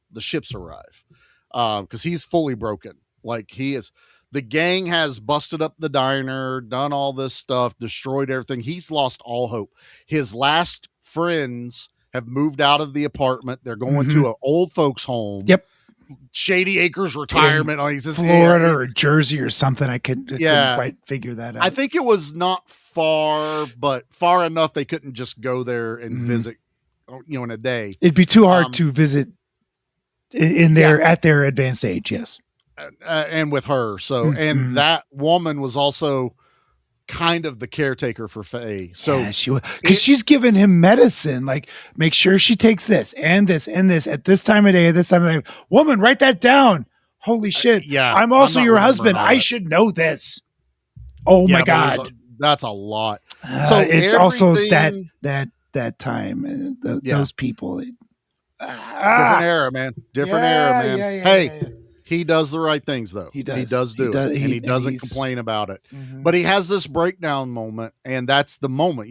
the ships arrive. Because he's fully broken. Like, he is. The gang has busted up the diner, done all this stuff, destroyed everything. He's lost all hope. His last friends have moved out of the apartment. They're going to an old folks home. Yep. Shady Acres retirement. In Florida or Jersey or something. I couldn't quite figure that out. I think it was not far, but far enough they couldn't just go there and visit, in a day. It'd be too hard to visit at their advanced age. Yes. And with her. So, and that woman was also kind of the caretaker for Faye. So yeah, she was, because she's giving him medicine. Like, make sure she takes this and this and this at this time of day, at this time of day. Woman, write that down. Holy shit. I'm also your husband. I should know this. Oh my God. That's a lot. So it's also that time and those people. Different era, man. Different era, man. Hey. He does the right things, though. He does do it, and he doesn't complain about it. But he has this breakdown moment, and that's the moment.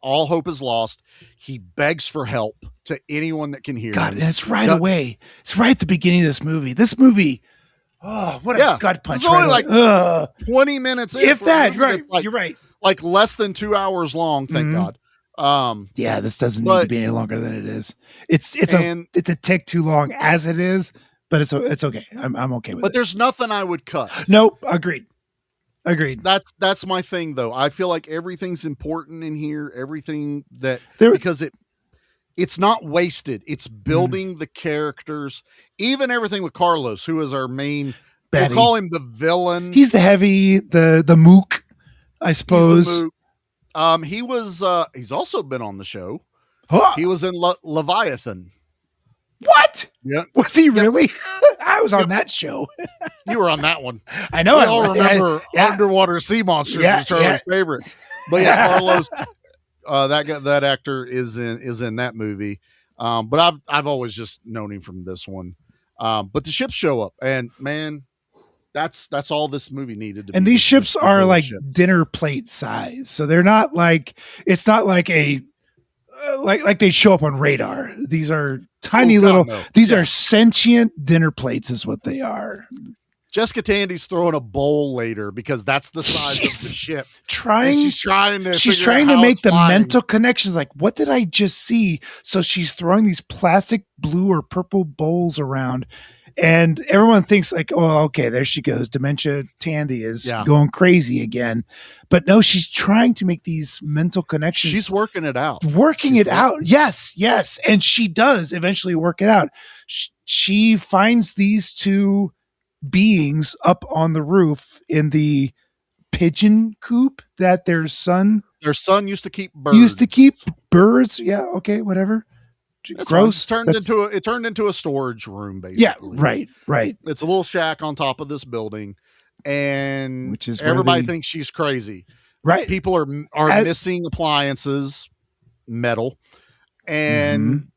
All hope is lost. He begs for help to anyone that can hear him. And it's right away. It's right at the beginning of this movie. This movie, what a gut punch! It's only like 20 minutes. If that, you're right. Like less than 2 hours long. Thank God. This doesn't need to be any longer than it is. It's a tick too long as it is. But it's okay. I'm okay with it. But there's nothing I would cut. Nope. Agreed. That's my thing, though. I feel like everything's important in here. Everything because it's not wasted. It's building the characters. Even everything with Carlos, who is our main. We'll call him the villain. He's the heavy, the mook, I suppose. He was. He's also been on the show. Huh? He was in Leviathan. What? Yeah. Was he really? I was on that show. You were on that one. I know. We all remember Underwater Sea Monsters was Charlie's favorite. But Carlos, that actor is in that movie. But I've always just known him from this one. But the ships show up, and man, that's all this movie needed to be. And these ships are like dinner plate size, so they're not like, it's not like a like they show up on radar. These are tiny these are sentient dinner plates is what they are. Jessica Tandy's throwing a bowl later because that's the size of the ship. She's trying to make the mental connections. Like, what did I just see? So she's throwing these plastic blue or purple bowls around, and everyone thinks like, oh, okay, there she goes. Dementia Tandy is going crazy again. But no, she's trying to make these mental connections. She's working it out. Yes. And she does eventually work it out. she finds these two beings up on the roof in the pigeon coop that their son used to keep birds. Yeah. Okay. Whatever. That's gross. It turned into a storage room, basically. Yeah. Right. It's a little shack on top of this building, and which is everybody thinks she's crazy. Right. People are missing appliances, metal, and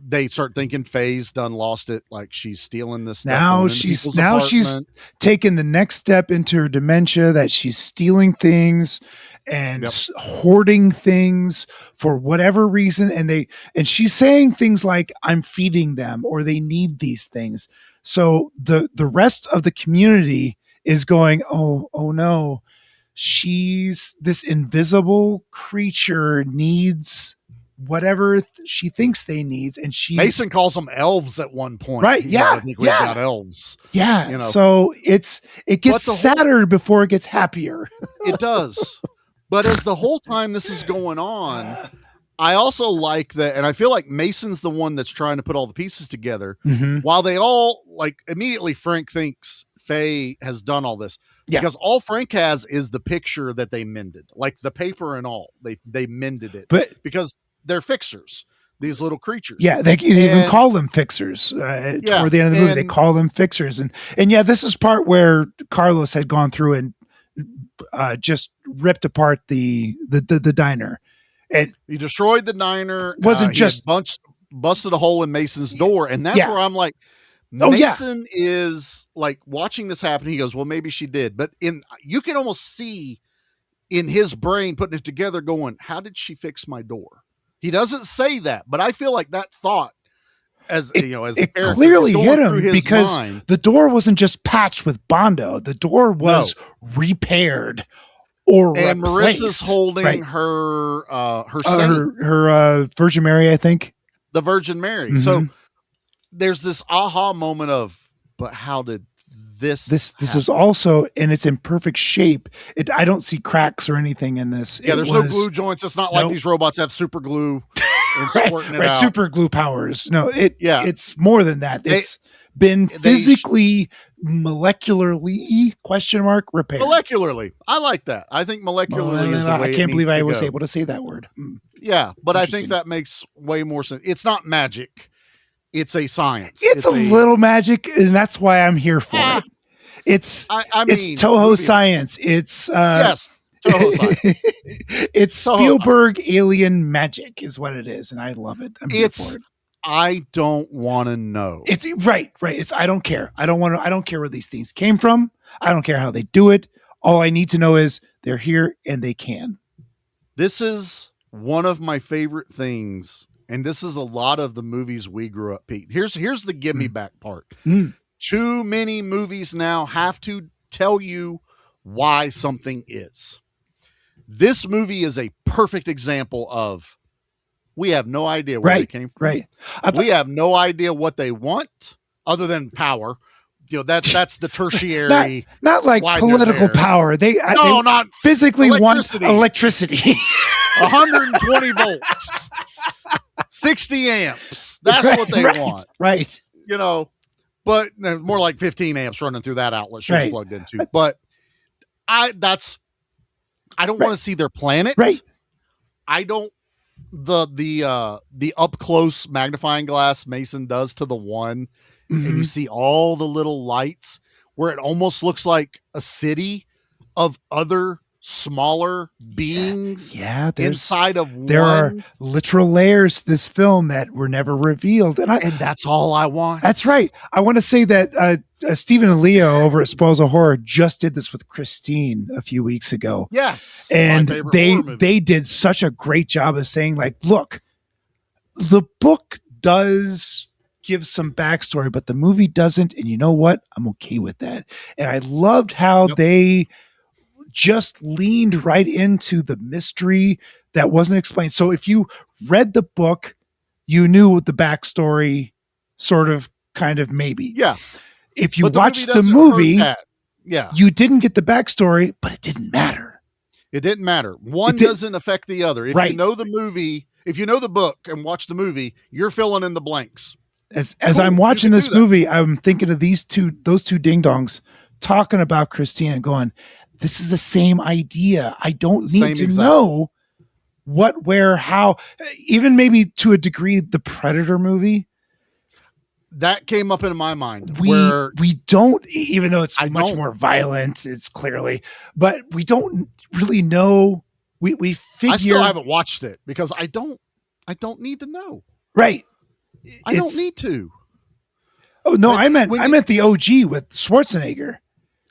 they start thinking Faye's done lost it. Like she's stealing this stuff. She's taken the next step into her dementia, that she's stealing things and hoarding things for whatever reason. And she's saying things like, I'm feeding them, or they need these things. So the rest of the community is going, oh no, she's this invisible creature needs whatever she thinks they needs, and Mason calls them elves at one point, right? I think we've got elves. Yeah, so it gets sadder before it gets happier. It does. But as the whole time this is going on, I also like that, and I feel like Mason's the one that's trying to put all the pieces together. While they all immediately, Frank thinks Faye has done all this, because all Frank has is the picture that they mended, like the paper and all. They mended it, but because they're fixers, these little creatures. Yeah, they even call them fixers. Toward the end of the movie, they call them fixers, and this is part where Carlos had gone through and just ripped apart the diner. And he destroyed the diner. Wasn't just busted a hole in Mason's door, and that's where I'm like, Mason is like watching this happen. He goes, well, maybe she did, but you can almost see in his brain putting it together, going, how did she fix my door? He doesn't say that, but I feel like that thought, it clearly hit him, because the door wasn't just patched with Bondo. The door was repaired or and replaced. Marissa's holding her her Virgin Mary, I think. The Virgin Mary. So there's this aha moment of, but how did this is also, and it's in perfect shape. I don't see cracks or anything in this. There's no glue joints. It's not like these robots have super glue and squirting it out. Super glue powers. No, it's more than that. It's been physically, molecularly repaired. Molecularly. I like that. I think molecularly is the way I can't believe I was able to say that word. Yeah, but I think that makes way more sense. It's not magic. It's a science. It's a little magic, and that's why I'm here for it. It's it's Toho science. It's yes, Toho science. It's Spielberg alien magic is what it is, and I love it. I'm here for it. I don't want to know. It's right. It's I don't care. I don't care where these things came from. I don't care how they do it. All I need to know is they're here and they can. This is one of my favorite things. And this is a lot of the movies we grew up, Pete. Here's the give me back part. Too many movies now have to tell you why something is. This movie is a perfect example of, we have no idea where they came from. Right. We have no idea what they want other than power. That's the tertiary. not like political power. They not physically want electricity. 120 volts. 60 amps. That's what they want. Right. But more like 15 amps running through that outlet she's plugged into. But I don't want to see their planet. Right. I don't the up close magnifying glass Mason does to the one, and you see all the little lights where it almost looks like a city of other smaller beings inside of one. There are literal layers to this film that were never revealed. And that's all I want. That's right. I want to say that Stephen and Leo over at Spoils of Horror just did this with Christine a few weeks ago. Yes. And they did such a great job of saying, like, look, the book does give some backstory, but the movie doesn't. And you know what? I'm okay with that. And I loved how they just leaned right into the mystery that wasn't explained. So if you read the book, you knew the backstory, sort of, kind of, maybe. Yeah. If you watched the movie, yeah, you didn't get the backstory, but it didn't matter. It didn't matter. One doesn't affect the other. If you know the movie, if you know the book and watch the movie, you're filling in the blanks. As I'm watching this movie, I'm thinking of those two ding dongs talking about Christine and going, this is the same idea. I don't need to know what, where, how, even maybe to a degree, the Predator movie. That came up in my mind. We don't, even though it's much more violent, it's clearly, but we don't really know. We figure. I still haven't watched it because I don't need to know. Right. I don't need to. Oh no, I meant the OG with Schwarzenegger.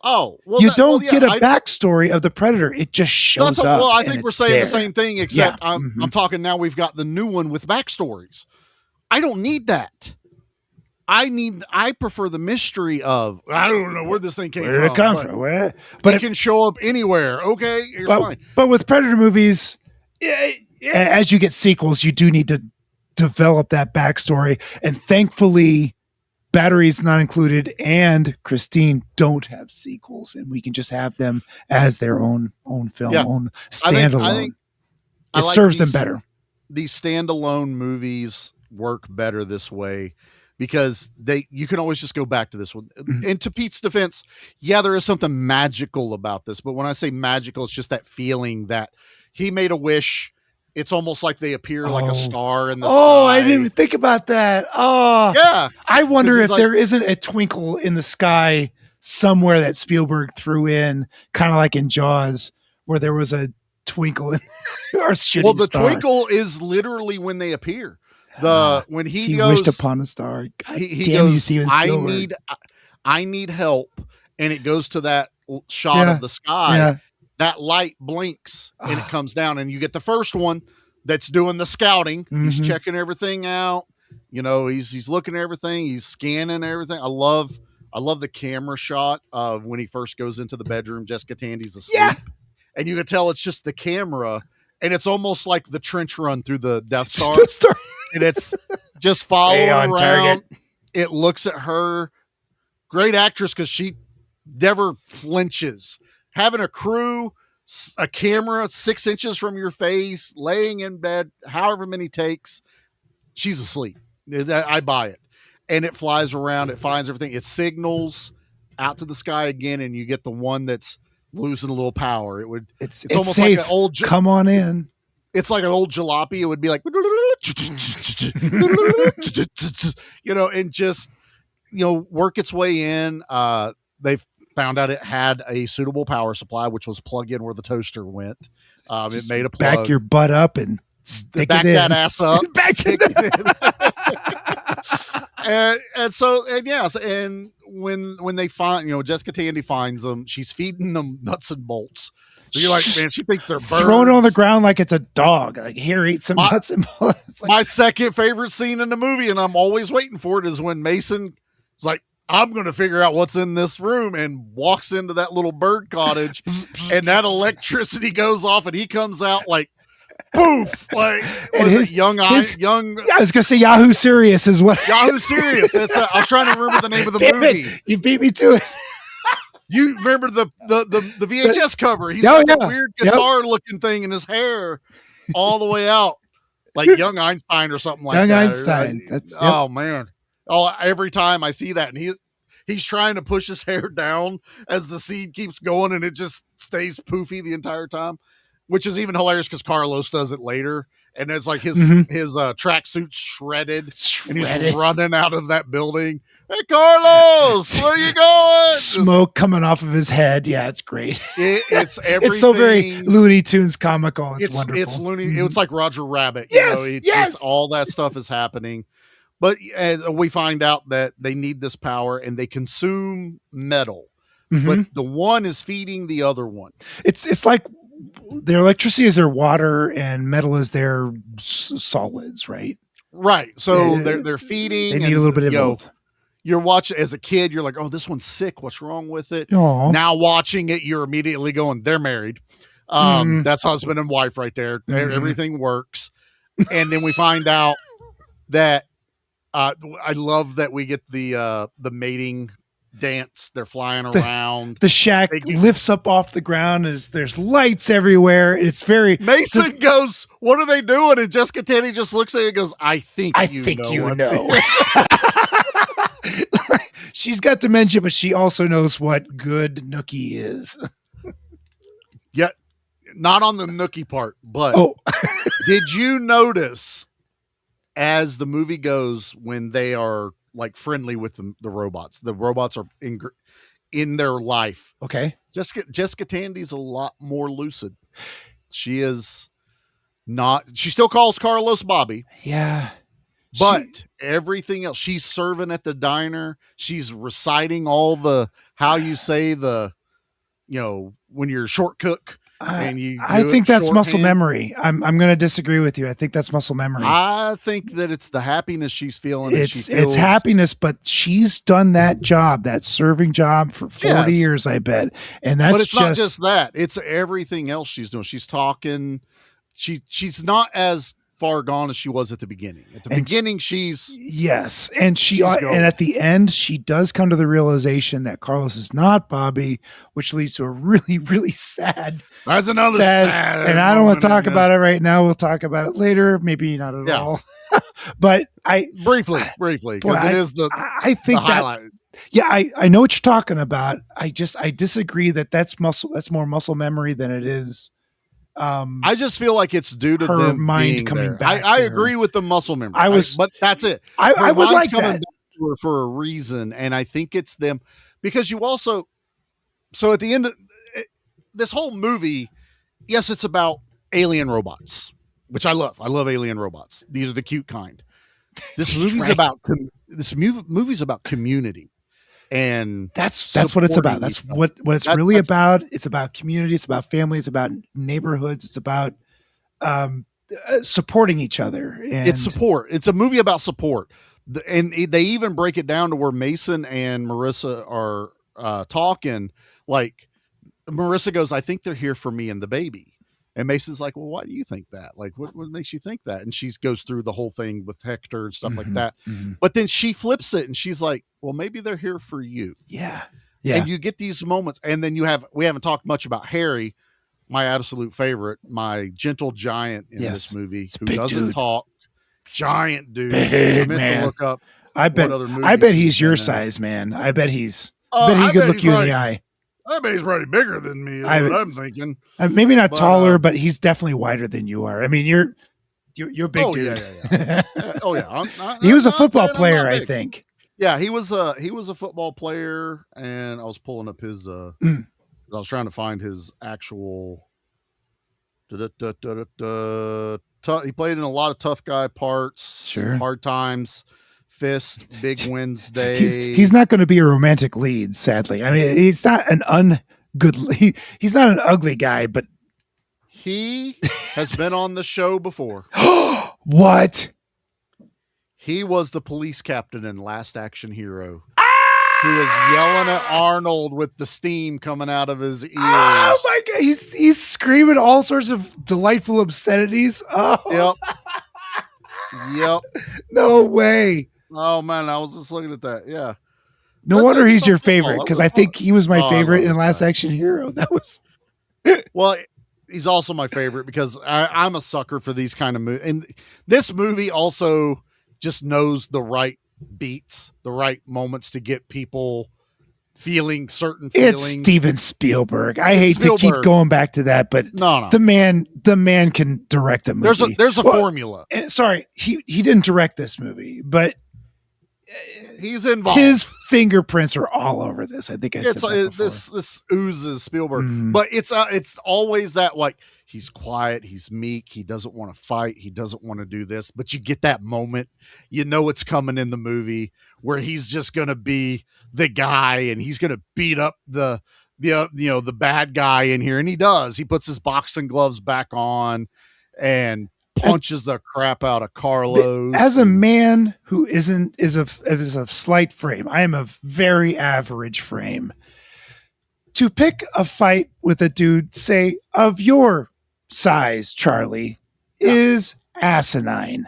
Oh, well, you don't get a backstory of the Predator. It just shows up. Well, I think we're saying the same thing, except I'm talking now. We've got the new one with backstories. I don't need that. I prefer the mystery of, I don't know where this thing came from. Where did it come from? But it can show up anywhere. Okay, fine. But with Predator movies, as you get sequels, you do need to develop that backstory. And thankfully, Batteries Not Included and Christine don't have sequels, and we can just have them as their own film, own standalone. I think it serves them better. These standalone movies work better this way because you can always just go back to this one. And to Pete's defense, there is something magical about this, but when I say magical, it's just that feeling that he made a wish. It's almost like they appear like a star in the sky. Oh, I didn't even think about that. Oh, yeah. I wonder if there isn't a twinkle in the sky somewhere that Spielberg threw in, kind of like in Jaws, where there was a twinkle in our shooting Well, the star. Twinkle is literally when they appear. When he goes, wished upon a star. God he damn goes, you, Stephen Spielberg. I need help, and it goes to that shot of the sky. Yeah. That light blinks and it comes down, and you get the first one that's doing the scouting. He's checking everything out. He's looking at everything. He's scanning everything. I love the camera shot of when he first goes into the bedroom. Jessica Tandy's asleep, and you can tell it's just the camera, and it's almost like the trench run through the Death Star, and it's just following around. Target. It looks at her. Great actress because she never flinches. Having a crew, a camera 6 inches from your face, laying in bed, however many takes, she's asleep. I buy it. And it flies around. It finds everything. It signals out to the sky again, and you get the one that's losing a little power. It's almost safe. like an old. Come on in. It's like an old jalopy. It would be like, and just work its way in. They've found out it had a suitable power supply, which was plug in where the toaster went. It made a plug. Back your butt up and stick back it in. that ass up. Stick it in. and when they find, Jessica Tandy finds them, she's feeding them nuts and bolts. So you're like, man, she thinks they're birds. Thrown on the ground like it's a dog. Like, here, eat some nuts and bolts. Like, my second favorite scene in the movie, and I'm always waiting for it, is when Mason is like, I'm going to figure out what's in this room, and walks into that little bird cottage, and that electricity goes off, and he comes out like, poof, like young. I was going to say Yahoo Serious is what. Yahoo Serious. I was trying to remember the name of the movie. You beat me to it. You remember the VHS cover? He's got the weird guitar looking thing in his hair all the way out, like Young Einstein or something like that. Young Einstein. Oh man. Oh, every time I see that, and he's trying to push his hair down as the seed keeps going, and it just stays poofy the entire time, which is even hilarious because Carlos does it later, and it's like his tracksuit's shredded, and he's running out of that building. Hey, Carlos, where you going? Smoke coming off of his head. Yeah, it's great. It's everything. It's so very Looney Tunes comical. It's wonderful. It's Looney. It's like Roger Rabbit. Yes. All that stuff is happening. But we find out that they need this power, and they consume metal. But the one is feeding the other one. It's like their electricity is their water, and metal is their solids, right? Right. So they're feeding. They need a little bit of both. You're watching as a kid. You're like, oh, this one's sick. What's wrong with it? Aww. Now watching it, you're immediately going, they're married. That's husband and wife right there. Everything works. And then we find out that. I love that we get the mating dance. They're flying around. The shack lifts up off the ground as there's lights everywhere. It's very Mason goes, "What are they doing?" And Jessica Tandy just looks at it and goes, I think you know. She's got dementia, but she also knows what good nookie is. Yeah, not on the nookie part, but did you notice as the movie goes when they are like friendly with the robots? The robots are in their life. Okay. Jessica Tandy's a lot more lucid. She is not. She still calls Carlos Bobby. Yeah. But everything else, she's serving at the diner. She's reciting all the how you say the, when you're a short cook. I think that's muscle memory. I'm going to disagree with you. I think that's muscle memory. I think that it's the happiness she's feeling. It's happiness, but she's done that job, that serving job for 40 years, I bet. And that's not just that. It's everything else she's doing. She's talking. She's not as far gone as she was at the beginning. At the beginning, she's and at the end, she does come to the realization that Carlos is not Bobby, which leads to a really, really sad. That's another sad. And I don't want to talk about it right now. We'll talk about it later. Maybe not at all. But briefly because it is I think the highlight. I know what you're talking about. I disagree that's muscle. That's more muscle memory than it is. I just feel like it's due to her them mind being coming there. back. I agree with the muscle memory. But that's it. I would like that back to her for a reason, and I think it's them because you also. So at the end of this whole movie, yes, it's about alien robots, which I love. I love alien robots. These are the cute kind. This movie's movie's about community. And that's what it's about. That's what it's really about. It's about community. It's about family. It's about neighborhoods. It's about supporting each other. And it's support. It's a movie about support. And they even break it down to where Mason and Marissa are talking. Like Marissa goes, "I think they're here for me and the baby." And Mason's like, "Well, why do you think that? Like, what makes you think that?" And she goes through the whole thing with Hector and stuff like that. Mm-hmm. But then she flips it and she's like, "Well, maybe they're here for you." Yeah. And you get these moments. And then we haven't talked much about Harry, my absolute favorite, my gentle giant in this movie who doesn't talk. Giant dude. Big man. To look up I bet he's your size, man. I bet he could look you in the eye. I bet he's probably bigger than me. Is what I'm thinking. Maybe not taller, but he's definitely wider than you are. I mean, you're a big dude. Yeah. Oh yeah. He was a football player, I think. Yeah, he was a football player, and I was pulling up his. I was trying to find his actual. He played in a lot of tough guy parts. Sure. Hard Times. Fist, Big Wednesday. He's not going to be a romantic lead, sadly. I mean, he's not he's not an ugly guy, but he has been on the show before. What? He was the police captain in Last Action Hero. Who was yelling at Arnold with the steam coming out of his ears. Oh my God. He's screaming all sorts of delightful obscenities. Oh. Yep. No way. Oh man, I was just looking at that. Yeah. No wonder he's your favorite, because I think he was my favorite in Last Action Hero. That was well, he's also my favorite because I'm a sucker for these kind of movies. And this movie also just knows the right beats, the right moments to get people feeling certain feelings. It's Stephen Spielberg. I hate to keep going back to that, but no. The man can direct a movie. There's a formula. Sorry, he didn't direct this movie, but he's involved. His fingerprints are all over this. I think this oozes Spielberg, but it's always that, like, he's quiet, he's meek, he doesn't want to fight, he doesn't want to do this, but you get that moment, it's coming in the movie where he's just going to be the guy and he's going to beat up the bad guy in here, and he does. He puts his boxing gloves back on and punches the crap out of Carlos. As a man who is a slight frame, I am a very average frame. To pick a fight with a dude, say, of your size, Charlie, is asinine.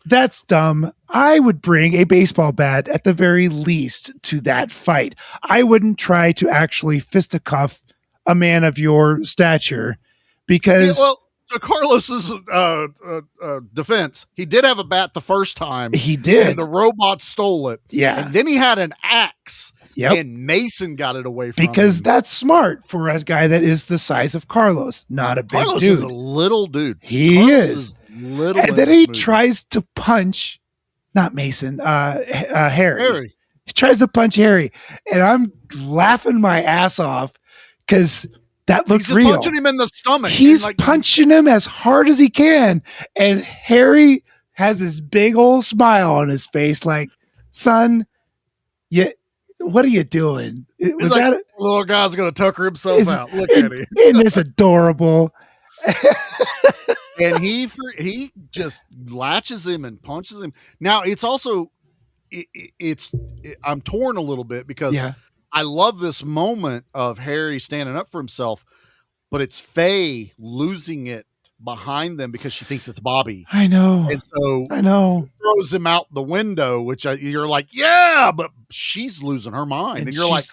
That's dumb. I would bring a baseball bat at the very least to that fight. I wouldn't try to actually fisticuff a man of your stature because... Yeah, well, to Carlos's defense, he did have a bat the first time. He did. And the robot stole it. Yeah. And then he had an axe. Yep. And Mason got it away from him. Because that's smart for a guy that is the size of Carlos, not a big Carlos dude. Is a little dude. He is. Little and then he tries to punch, not Mason, Harry. He tries to punch Harry. And I'm laughing my ass off because that looked real. He's punching him in the stomach. He's punching him as hard as he can. And Harry has this big old smile on his face like, son, what are you doing? Was like, that little guy's going to tucker himself out? Look at him. Isn't this adorable? And he just latches him and punches him. Now it's also, I'm torn a little bit because I love this moment of Harry standing up for himself, but it's Faye losing it behind them because she thinks it's Bobby. I know. And so I know. Throws him out the window, which you're like, yeah, but she's losing her mind. And you're like,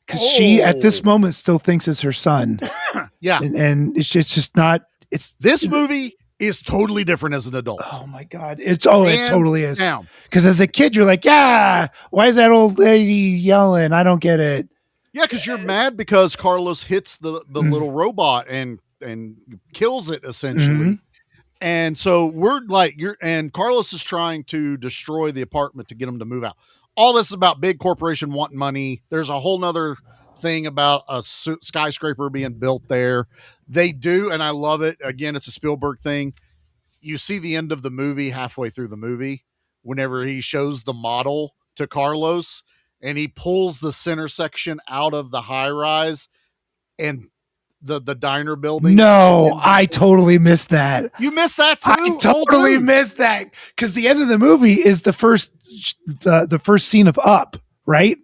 because she at this moment still thinks it's her son. Yeah. And it's just not, this movie is totally different as an adult. Oh my God. It totally is. Because as a kid, you're like, yeah, why is that old lady yelling? I don't get it. Yeah. Cause you're mad because Carlos hits the little robot and kills it essentially. Mm-hmm. And so we're like, and Carlos is trying to destroy the apartment to get him to move out. All this is about big corporation wanting money. There's a whole nother thing about a skyscraper being built there. They do. And I love it. Again, it's a Spielberg thing. You see the end of the movie halfway through the movie, whenever he shows the model to Carlos and he pulls the center section out of the high rise and the diner building. No, I totally missed that. You missed that too? I totally missed that because the end of the movie is the first scene of Up, right?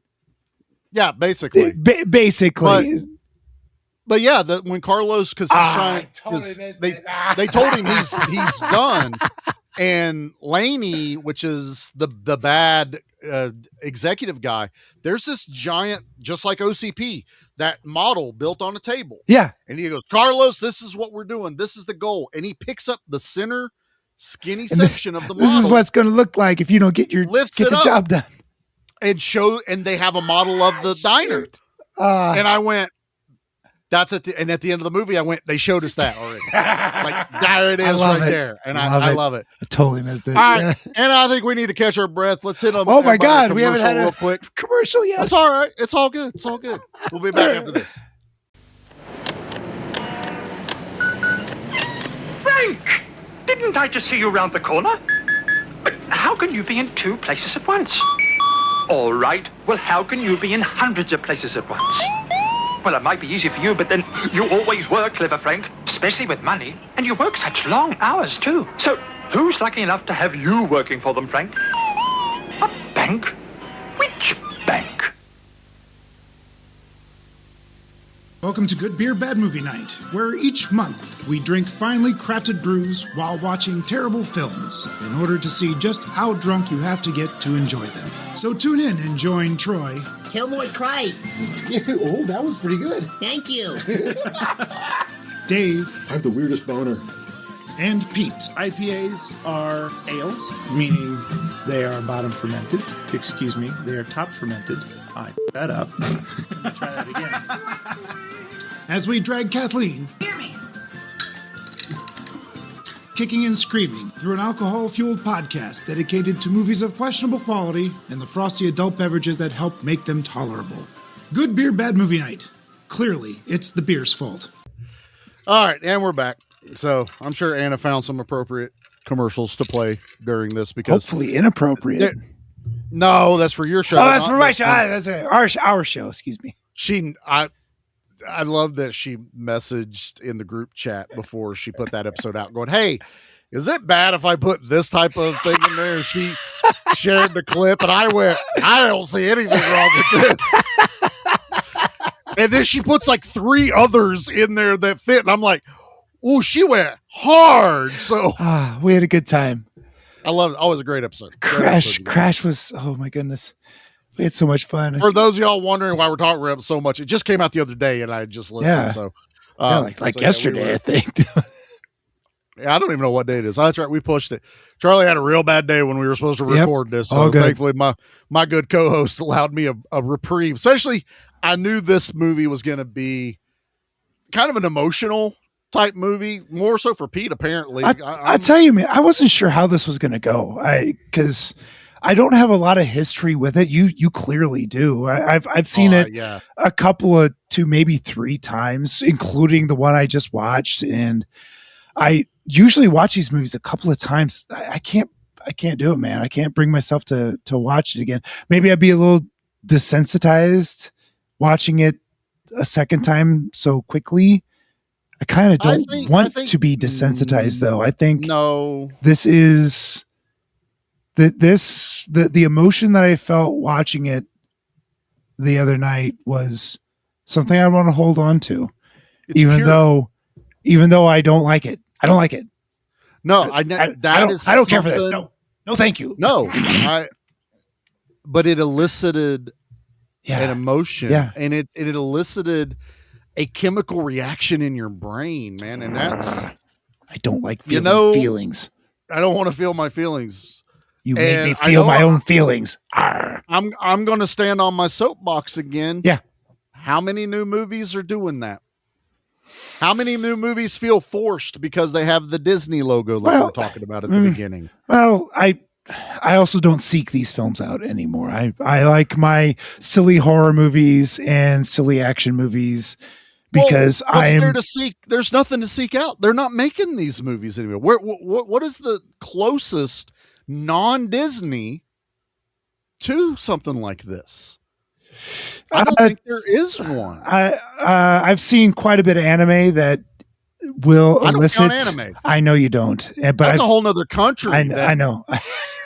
Yeah, basically. Basically. But yeah, when Carlos, because he's trying, they told him he's done, and Laney, which is the bad executive guy, there's this giant, just like OCP, that model built on a table. Yeah, and he goes, Carlos, this is what we're doing. This is the goal, and he picks up the center skinny section of the model. This is what it's going to look like if you don't get the job done. And they have a model of the diner. And I went, and at the end of the movie, I went, they showed us that already. Like, there it is there. And I love it. I totally missed it. All right. And I think we need to catch our breath. Let's hit them. Oh my God. We haven't had a real quick commercial yet. That's all right. It's all good. It's all good. We'll be back after this. Frank, didn't I just see you round the corner? But how can you be in two places at once? All right. Well, how can you be in hundreds of places at once? Well, it might be easy for you, but then you always were clever, Frank, especially with money. And you work such long hours, too. So who's lucky enough to have you working for them, Frank? A bank? Which bank? Welcome to Good Beer, Bad Movie Night, where each month we drink finely crafted brews while watching terrible films in order to see just how drunk you have to get to enjoy them. So tune in and join Troy. Kilroy Kreitz. Oh, that was pretty good. Thank you. Dave. I have the weirdest boner. And Pete. IPAs are ales, meaning they are bottom fermented. Excuse me, they are top fermented. I that up. Try that again. As we drag Kathleen, hear me, kicking and screaming through an alcohol-fueled podcast dedicated to movies of questionable quality and the frosty adult beverages that help make them tolerable. Good Beer, Bad Movie Night. Clearly, it's the beer's fault. All right, and we're back. So I'm sure Anna found some appropriate commercials to play during this because hopefully inappropriate. No, that's for your show. Oh, that's for my show. That's our show. Excuse me. I love that she messaged in the group chat before she put that episode out going, hey, is it bad if I put this type of thing in there? And she shared the clip and I went, I don't see anything wrong with this. And then she puts like 3 others in there that fit. And I'm like, oh, she went hard. So we had a good time. I love it. Always a great episode. Crash was, oh my goodness. We had so much fun. For those of y'all wondering why we're talking about it so much, it just came out the other day and I just listened. Yeah. So, yesterday, I think. Yeah, I don't even know what day it is. Oh, that's right. We pushed it. Charlie had a real bad day when we were supposed to record this. So thankfully my good co-host allowed me a reprieve. Especially, I knew this movie was going to be kind of an emotional type movie, more so for Pete, apparently. I tell you, man, I wasn't sure how this was going to go. Because I don't have a lot of history with it. You clearly do. I've seen it a couple of 2, maybe 3 times, including the one I just watched. And I usually watch these movies a couple of times. I can't do it, man. I can't bring myself to watch it again. Maybe I'd be a little desensitized watching it a second time so quickly. I kind of don't want to be desensitized, though. I think this is the emotion that I felt watching it the other night was something I want to hold on to, even though I don't like it. I don't like it. No, I don't care for this. No, thank you. No, but it elicited an emotion, and it elicited a chemical reaction in your brain, man. And that's, I don't like feeling feelings. I don't want to feel my feelings. You made me feel my own feelings. Arr. I'm going to stand on my soapbox again. Yeah. How many new movies are doing that? How many new movies feel forced because they have the Disney logo like we were talking about at the beginning? Well, I also don't seek these films out anymore. I like my silly horror movies and silly action movies because there's nothing to seek out. They're not making these movies anymore. What is the closest non-Disney to something like this? I don't think there is one. I've seen quite a bit of anime that will elicit. Anime. I know you don't, but that's a whole nother country. I know.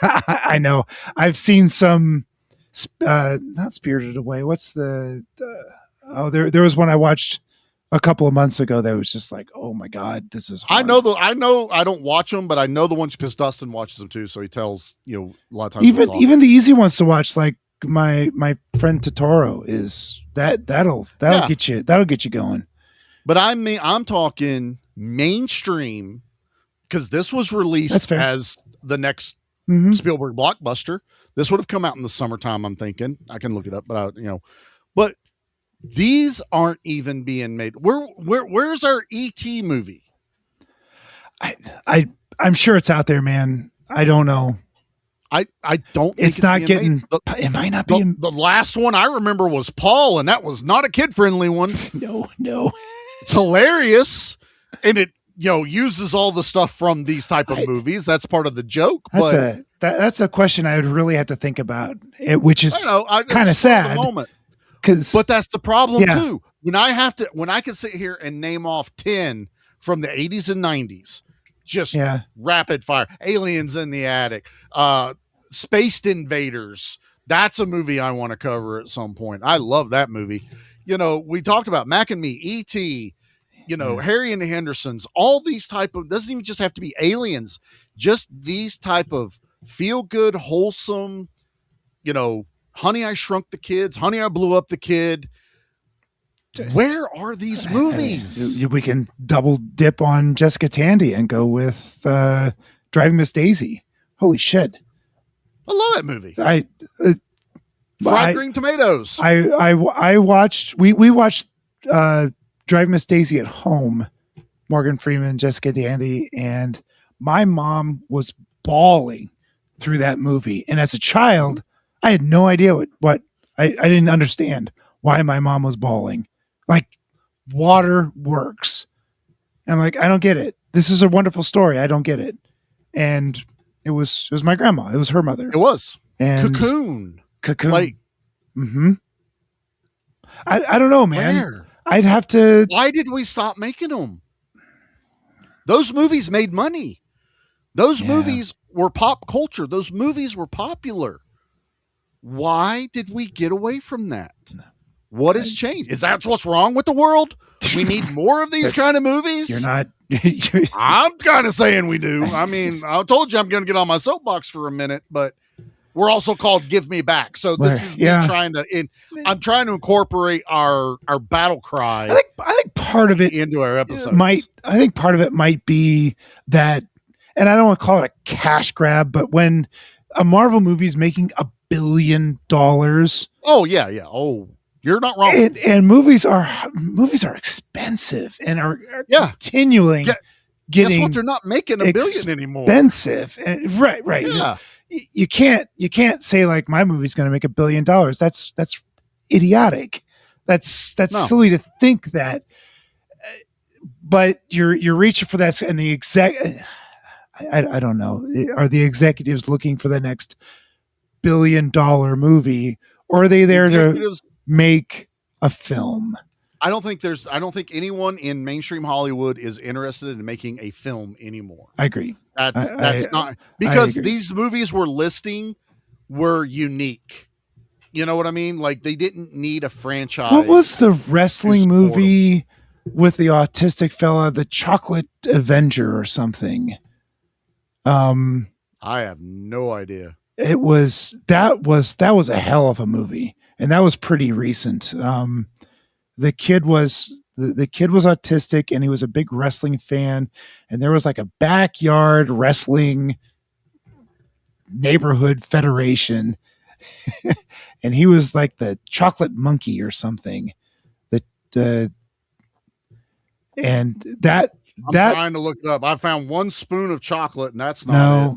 I know. I've seen some, not Spirited Away. What's the? There was one I watched a couple of months ago that was just like, oh my god, this is hard. I know. I don't watch them, but I know the ones because Dustin watches them too. So he tells a lot of times. Even the easy ones to watch, like my friend Totoro, is that'll get you going. But I'm talking mainstream because this was released as the next Spielberg blockbuster. This would have come out in the summertime. I'm thinking I can look it up, but but these aren't even being made. Where's our E.T. movie? I'm sure it's out there, man. I don't know. I don't think it's not getting it might not be the last one I remember was Paul, and that was not a kid-friendly one. No. It's hilarious, and it uses all the stuff from these type of movies. That's part of the joke. That's a question I would really have to think about, which is kind of sad. But that's the problem too. When I can sit here and name off 10 from the 80s and 90s, just rapid fire. Aliens in the Attic, Spaced Invaders. That's a movie I want to cover at some point. I love that movie. We talked about Mac and Me, E.T., Harry and the Hendersons, all these type of, doesn't even just have to be aliens, just these type of feel good, wholesome, Honey, I Shrunk the Kids, Honey, I Blew Up the Kid. Where are these movies? We can double dip on Jessica Tandy and go with Driving Miss Daisy. Holy shit. I love that movie. Fried Green Tomatoes. I watched, we watched Driving Miss Daisy at home, Morgan Freeman, Jessica Tandy, and my mom was bawling through that movie. And as a child, I had no idea what I didn't understand why my mom was bawling. Like, water works. And I'm like, I don't get it. This is a wonderful story. I don't get it. And it was my grandma. It was her mother. It was. And Cocoon. Like, I don't know, man. Where? I'd have to. Why did we stop making them? Those movies made money. Those movies were pop culture. Those movies were popular. Why did we get away from that? What has changed? Is that what's wrong with the world? We need more of these kind of movies? You're not. I'm kind of saying we do. I mean, I told you I'm going to get on my soapbox for a minute, but we're also called Give Me Back. So this is me trying to, I'm trying to incorporate our battle cry. I think part of it into our episodes. I think part of it might be that, and I don't want to call it a cash grab, but when a Marvel movie is making $1 billion. Oh yeah. Yeah. Oh, you're not wrong. And movies are expensive and are continuing getting. Guess what? They're not making $1 billion anymore. Expensive. Right. Yeah. You can't say like my movie's going to make $1 billion. That's idiotic. That's silly to think that. But you're reaching for that, and the I don't know. Are the executives looking for the next $1 billion movie, or are they there to make a film? I don't think anyone in mainstream Hollywood is interested in making a film anymore. I agree. That's not because these movies we're listing were unique. You know what I mean? Like they didn't need a franchise. What was the wrestling movie with the autistic fella, the Chocolate Avenger or something? I have no idea. That was a hell of a movie, and that was pretty recent. The kid was autistic, and he was a big wrestling fan, and there was like a backyard wrestling neighborhood federation, and he was like the chocolate monkey or something. I'm trying to look it up. I found one spoon of chocolate, and that's not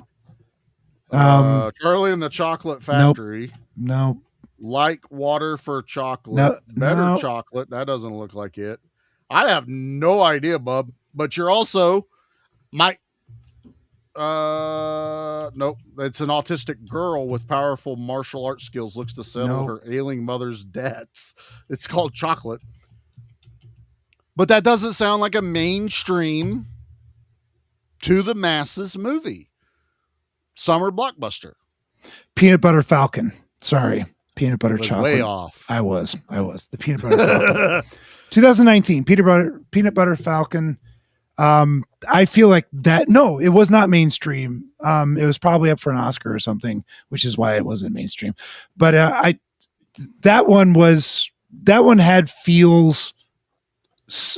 it. Charlie and the Chocolate Factory. Nope. Like water for chocolate. Better chocolate. That doesn't look like it. I have no idea, bub. But you're also nope. It's an autistic girl with powerful martial arts skills looks to settle her ailing mother's debts. It's called Chocolate. But that doesn't sound like a mainstream to the masses movie. Summer blockbuster. Peanut Butter Falcon. Sorry. Peanut Butter chocolate. Way off. I was. The Peanut Butter Falcon. 2019. Peanut Butter Falcon. I feel like that. No, it was not mainstream. It was probably up for an Oscar or something, which is why it wasn't mainstream. But that one had feels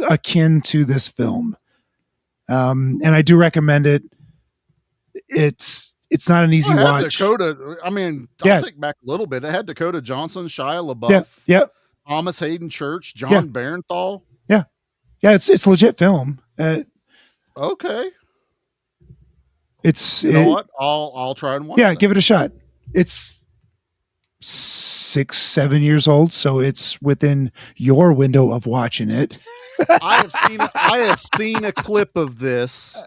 akin to this film, and I do recommend it. It's not an easy watch. Dakota, I mean, I'll take back a little bit. It had Dakota Johnson, Shia LaBeouf, Thomas Hayden Church, John Barenthal. Yeah, it's legit film. Okay, you know what? I'll try and watch. Yeah, give it a shot. It's 6-7 years old, so it's within your window of watching it. I have seen a clip of this.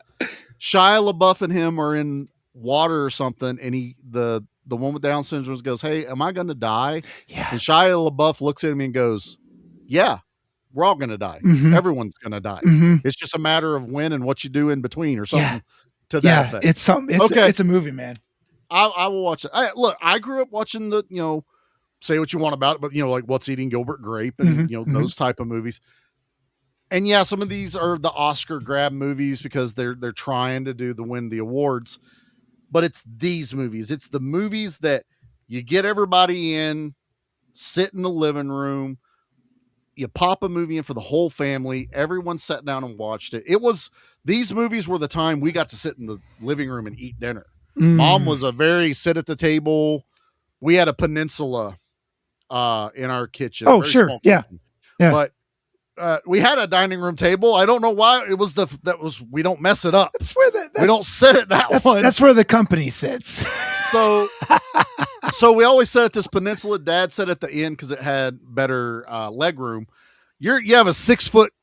Shia LaBeouf and him are in water or something, and the one with Down syndrome goes, "Hey, am I going to die?" Yeah. And Shia LaBeouf looks at me and goes, "Yeah, we're all going to die. Mm-hmm. Everyone's going to die. Mm-hmm. It's just a matter of when and what you do in between, or something to that effect." It's something. It's a movie, man. I will watch it. Look, I grew up watching the say what you want about it, but like What's Eating Gilbert Grape and those type of movies. And yeah, some of these are the Oscar grab movies because they're trying to win the awards. But it's these movies. It's the movies that you get everybody in, sit in the living room, you pop a movie in for the whole family. Everyone sat down and watched it. These movies were the time we got to sit in the living room and eat dinner. Mom was a very sit at the table. We had a peninsula in our kitchen. Oh, sure. Yeah. But we had a dining room table. I don't know why it was we don't mess it up. That's where we don't sit at that one. That's where the company sits. So we always sat at this peninsula. Dad sat at the end because it had better leg room. You have a 6-foot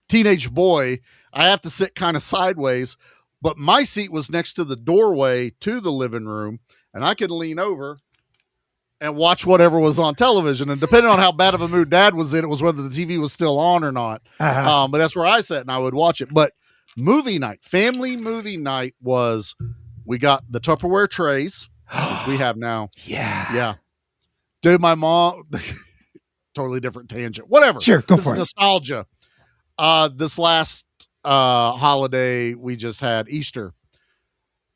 teenage boy. I have to sit kind of sideways, but my seat was next to the doorway to the living room, and I could lean over and watch whatever was on television. And depending on how bad of a mood Dad was in, it was whether the TV was still on or not. Uh-huh. But that's where I sat and I would watch it. But movie night, family movie night we got the Tupperware trays, which we have now. Yeah. Yeah. Dude, my mom, totally different tangent. Whatever. Sure, go this for is it. Nostalgia. This last holiday we just had, Easter.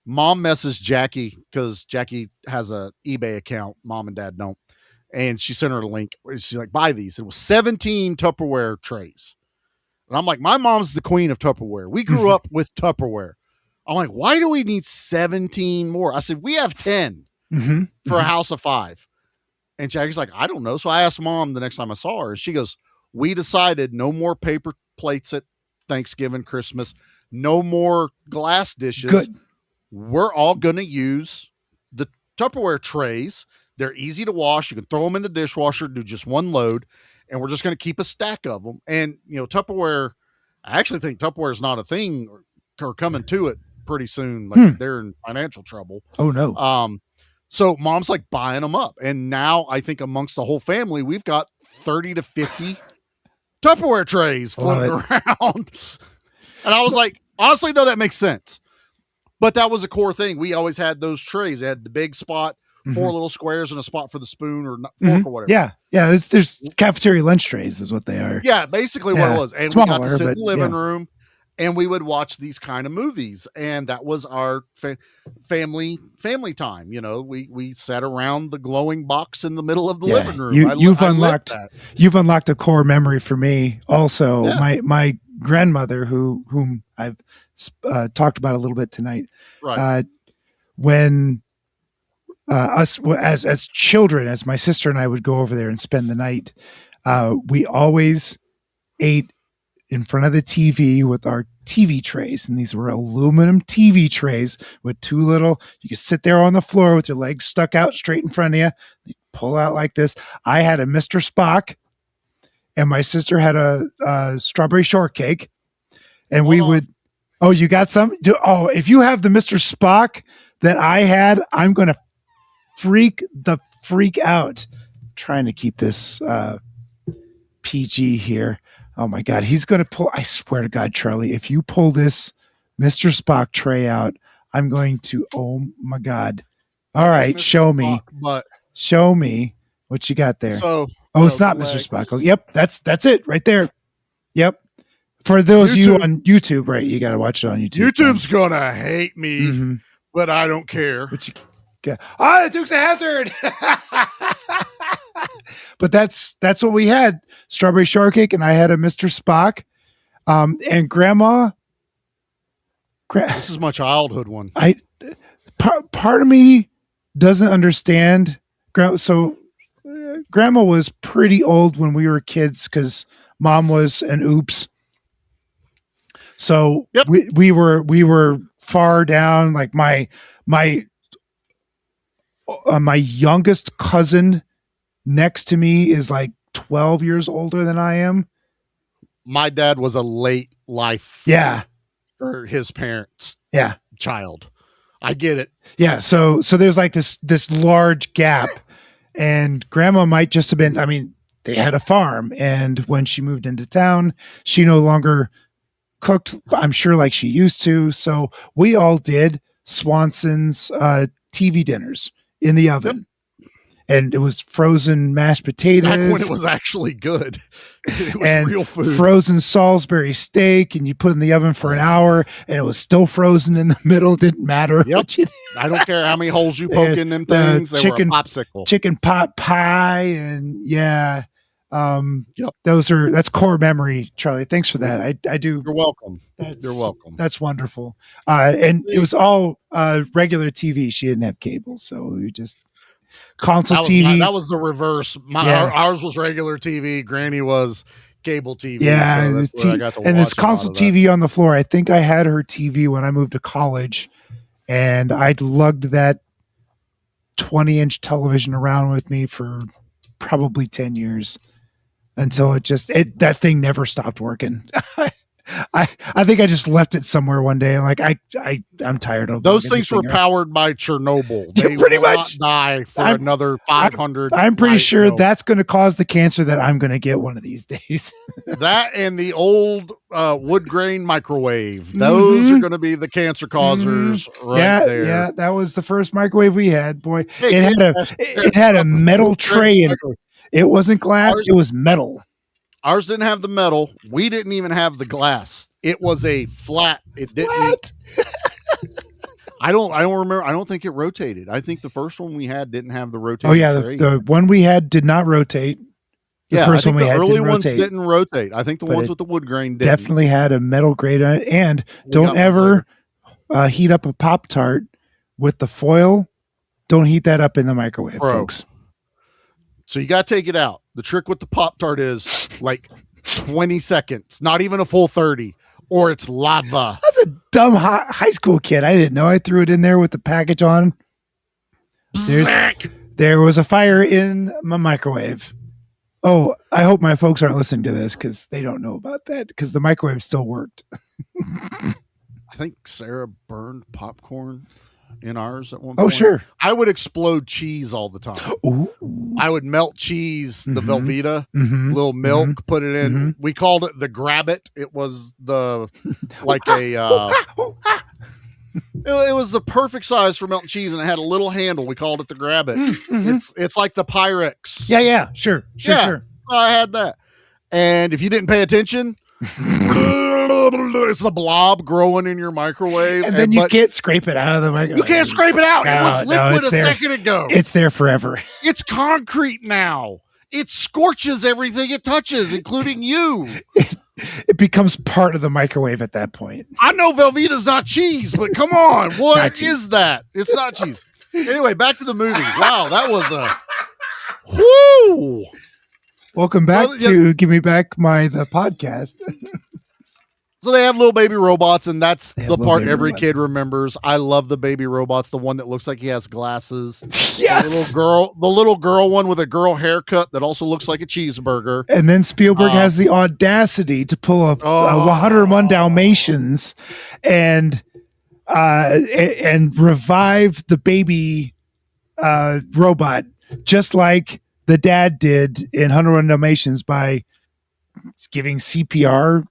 Mom messes Jackie because Jackie has a eBay account. Mom and Dad don't. And she sent her a link. She's like, buy these. It was 17 Tupperware trays. And I'm like, my mom's the queen of Tupperware. We grew up with Tupperware. I'm like, why do we need 17 more? I said, we have 10 for a house of 5. And Jackie's like, I don't know. So I asked Mom the next time I saw her. And she goes, we decided no more paper plates at Thanksgiving, Christmas. No more glass dishes. Good. We're all going to use the Tupperware trays. They're easy to wash. You can throw them in the dishwasher, do just one load, and we're just going to keep a stack of them. And, Tupperware, I actually think Tupperware is not a thing or coming to it pretty soon. Like they're in financial trouble. Oh, no. So Mom's like buying them up. And now I think amongst the whole family, we've got 30 to 50 Tupperware trays floating around. And I was like, honestly, though, that makes sense. But that was a core thing. We always had those trays. They had the big spot, 4 little squares, and a spot for the spoon or fork or whatever. Yeah. Yeah. There's cafeteria lunch trays is what they are. Yeah. Basically what it was. And we got to sit in the living room and we would watch these kind of movies. And that was our family time. We sat around the glowing box in the middle of the living room. You've unlocked a core memory for me. Also, my grandmother, whom I've talked about a little bit tonight, when us as children, as my sister and I would go over there and spend the night, we always ate in front of the TV with our TV trays, and these were aluminum TV trays with 2 little. You could sit there on the floor with your legs stuck out straight in front of you. You pull out like this. I had a Mr. Spock, and my sister had a strawberry shortcake, and we would. Oh, you got some? Oh, if you have the Mr. Spock that I had, I'm going to freak out. I'm trying to keep this PG here. Oh my God. He's going to pull. I swear to God, Charlie, if you pull this Mr. Spock tray out, I'm going to, oh my God. All right. Show me what you got there. It's not Mr. Spock. Oh, yep. That's it right there. Yep. For those of you on YouTube, right? You got to watch it on YouTube. YouTube's going to hate me, but I don't care. The Dukes of Hazzard. But that's what we had. Strawberry shortcake, and I had a Mr. Spock. And Grandma. This is my childhood one. Part of me doesn't understand. So Grandma was pretty old when we were kids because Mom was an oops. So we were far down. Like my youngest cousin next to me is like 12 years older than I am. My dad was a late life. Yeah. For his parents. Yeah. Child. I get it. Yeah. So there's like this large gap, and Grandma might just have been, they had a farm, and when she moved into town, she no longer cooked, I'm sure, like she used to. So we all did Swanson's TV dinners in the oven. Yep. And it was frozen mashed potatoes. Back when it was actually good. It was and real food. Frozen Salisbury steak, and you put it in the oven for an hour, and it was still frozen in the middle. Didn't matter. Yep. I don't care how many holes you poke in them things. They were a popsicle. Chicken pot pie, and that's core memory, Charlie. Thanks for that. I do. You're welcome. You're welcome. That's wonderful. And it was all regular TV. She didn't have cable, so we just. Console TV. That was the reverse. Ours was regular TV. Granny was cable TV. Yeah, so that's where I got to watch this console TV on the floor. I think I had her TV when I moved to college, and I'd lugged that 20-inch television around with me for probably 10 years until that thing never stopped working. I think I just left it somewhere one day. Like I'm tired of those things. Were powered by Chernobyl. They pretty will much not die for another 500. I'm pretty sure that's going to cause the cancer that I'm going to get one of these days. That and the old wood grain microwave. Those are going to be the cancer causers. Right there. Yeah, that was the first microwave we had. Boy, it had a metal tray in it. It wasn't glass. It was metal. Ours didn't have the metal. We didn't even have the glass. It was a flat. It didn't. What? I don't remember. I don't think it rotated. I think the first one we had didn't have the rotating. Oh yeah, the one we had did not rotate. The first one we had early ones didn't rotate. I think the ones with the wood grain didn't. Definitely had a metal grate on it. And don't ever heat up a Pop-Tart with the foil. Don't heat that up in the microwave, folks. So you got to take it out. The trick with the Pop-Tart is like 20 seconds, not even a full 30, or it's lava. That's a dumb high school kid. I didn't know. I threw it in there with the package on. There was a fire in my microwave. Oh, I hope my folks aren't listening to this because they don't know about that because the microwave still worked. I think Sarah burned popcorn in ours at one point. Oh, sure. I would explode cheese all the time. Ooh. I would melt cheese, the Velveeta, little milk, put it in. We called it the Grabbit. It was the like a it was the perfect size for melting cheese, and it had a little handle. We called it the Grabbit. It's like the Pyrex. Yeah, sure. I had that. And if you didn't pay attention, it's the blob growing in your microwave. And then you can't scrape it out of the microwave. You can't scrape it out. It was liquid a second ago. It's there forever. It's concrete now. It scorches everything it touches, including you. It becomes part of the microwave at that point. I know Velveeta's not cheese, but come on. What is that? It's not cheese. Anyway, back to the movie. Wow, that was a whoo. Welcome back to Give Me Back the podcast. So they have little baby robots, and that's the part every kid remembers. I love the baby robots, the one that looks like he has glasses. Yes. The little girl one with a girl haircut that also looks like a cheeseburger. And then Spielberg has the audacity to pull a 101 Dalmatians and revive the baby robot, just like the dad did in 101 Dalmatians by giving CPR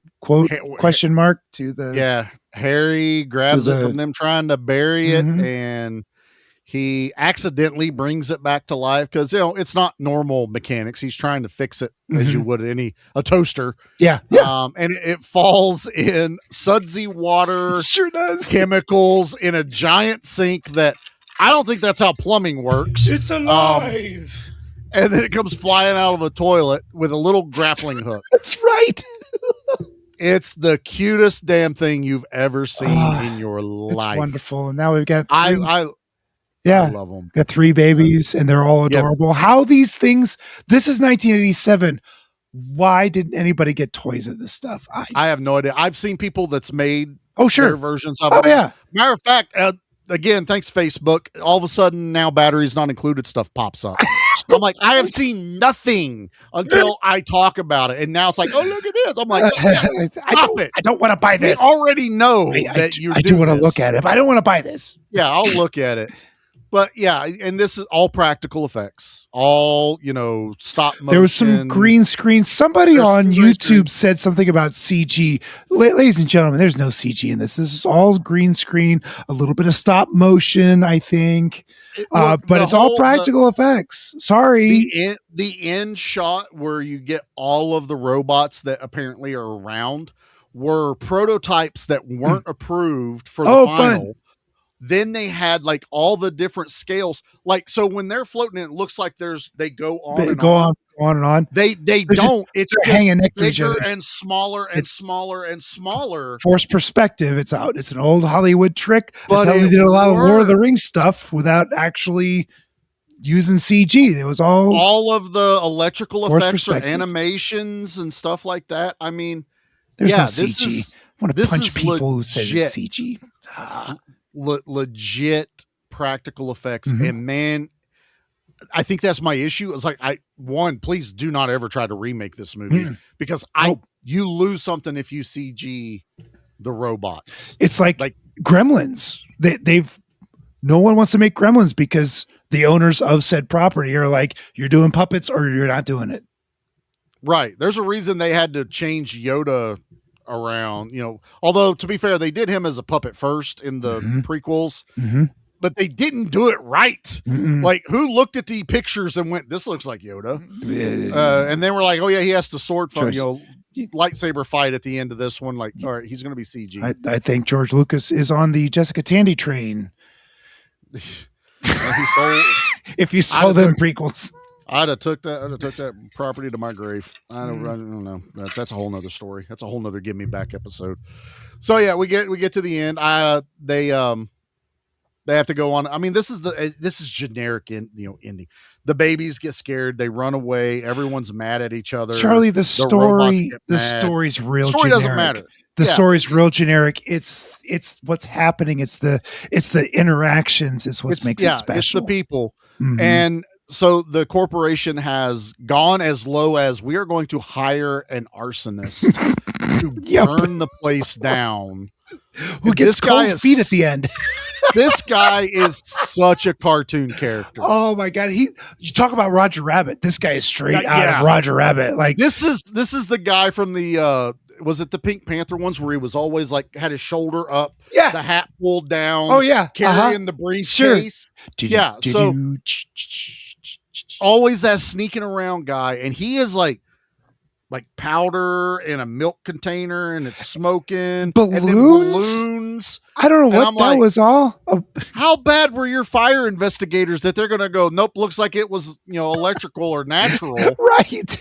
question mark to the Harry grabs it from them trying to bury it, and he accidentally brings it back to life because it's not normal mechanics. He's trying to fix it as you would a toaster. And it falls in sudsy water. Sure does. Chemicals in a giant sink that I don't think that's how plumbing works. It's alive. And then it comes flying out of a toilet with a little grappling hook. That's right. It's the cutest damn thing you've ever seen in your life. It's wonderful. And now we've got I love them. Got 3 babies and they're all adorable. How these things, this is 1987. Why didn't anybody get toys of this stuff? I have no idea. I've seen people that's made their versions of it. Yeah. Matter of fact, again, thanks Facebook, all of a sudden now batteries not included stuff pops up. I'm like, I have seen nothing until I talk about it. And now it's like, oh, look at this. I'm like, stop it. I don't want to buy this. I already know that you I do want to look at it, but I don't want to buy this. Yeah, I'll look at it. But yeah, and this is all practical effects, all, stop motion. There was some green screen. Somebody on YouTube said something about CG. Ladies and gentlemen, there's no CG in this. This is all green screen, a little bit of stop motion, I think. But it's all practical effects. Sorry. The end shot where you get all of the robots that apparently are around were prototypes that weren't approved for the final. Fun. Then they had like all the different scales. Like, so when they're floating, it looks like they go on and on. They don't. It's just hanging next to each other and smaller and smaller and smaller. Forced perspective. It's an old Hollywood trick. That's how they did a lot of Lord of the Rings stuff without actually using CG. It was all of the electrical effects or animations and stuff like that. I mean, there's no CG. I want to punch people who say it's CG. Legit practical effects, and man, I think that's my issue. It's like, please do not ever try to remake this movie because you lose something if you CG the robots. It's like Gremlins. No one wants to make Gremlins because the owners of said property are like, you're doing puppets or you're not doing it. Right. There's a reason they had to change Yoda around, although to be fair, they did him as a puppet first in the prequels. but they didn't do it right. Mm-mm. Like, who looked at the pictures and went, "This looks like Yoda," and then we're like, "Oh yeah, he has the sword fight, lightsaber fight at the end of this one." Like, all right, he's going to be CG. I think George Lucas is on the Jessica Tandy train. If you saw them prequels, I'd have took that property to my grave. I don't know. That's a whole nother story. That's a whole nother give me back episode. So yeah, we get to the end. They have to go on. I mean, this is generic ending. The babies get scared. They run away. Everyone's mad at each other. Charlie, the story's real. The story generic. doesn't matter. The story's real generic. It's what's happening. It's the interactions is what makes it special. It's the people. And so the corporation has gone as low as we are going to hire an arsonist to burn the place down. Who gets cold feet at the end. This guy is such a cartoon character. Oh my God. You talk about Roger Rabbit. This guy is straight out of Roger Rabbit. Like this is the guy from the was it the Pink Panther ones where he was always like had his shoulder up, the hat pulled down, carrying the briefcase. Sure. So always that sneaking around guy, and he is like powder in a milk container, and it's smoking. Balloons. I don't know what that was all. How bad were your fire investigators that they're going to go, nope, looks like it was, electrical or natural. Right.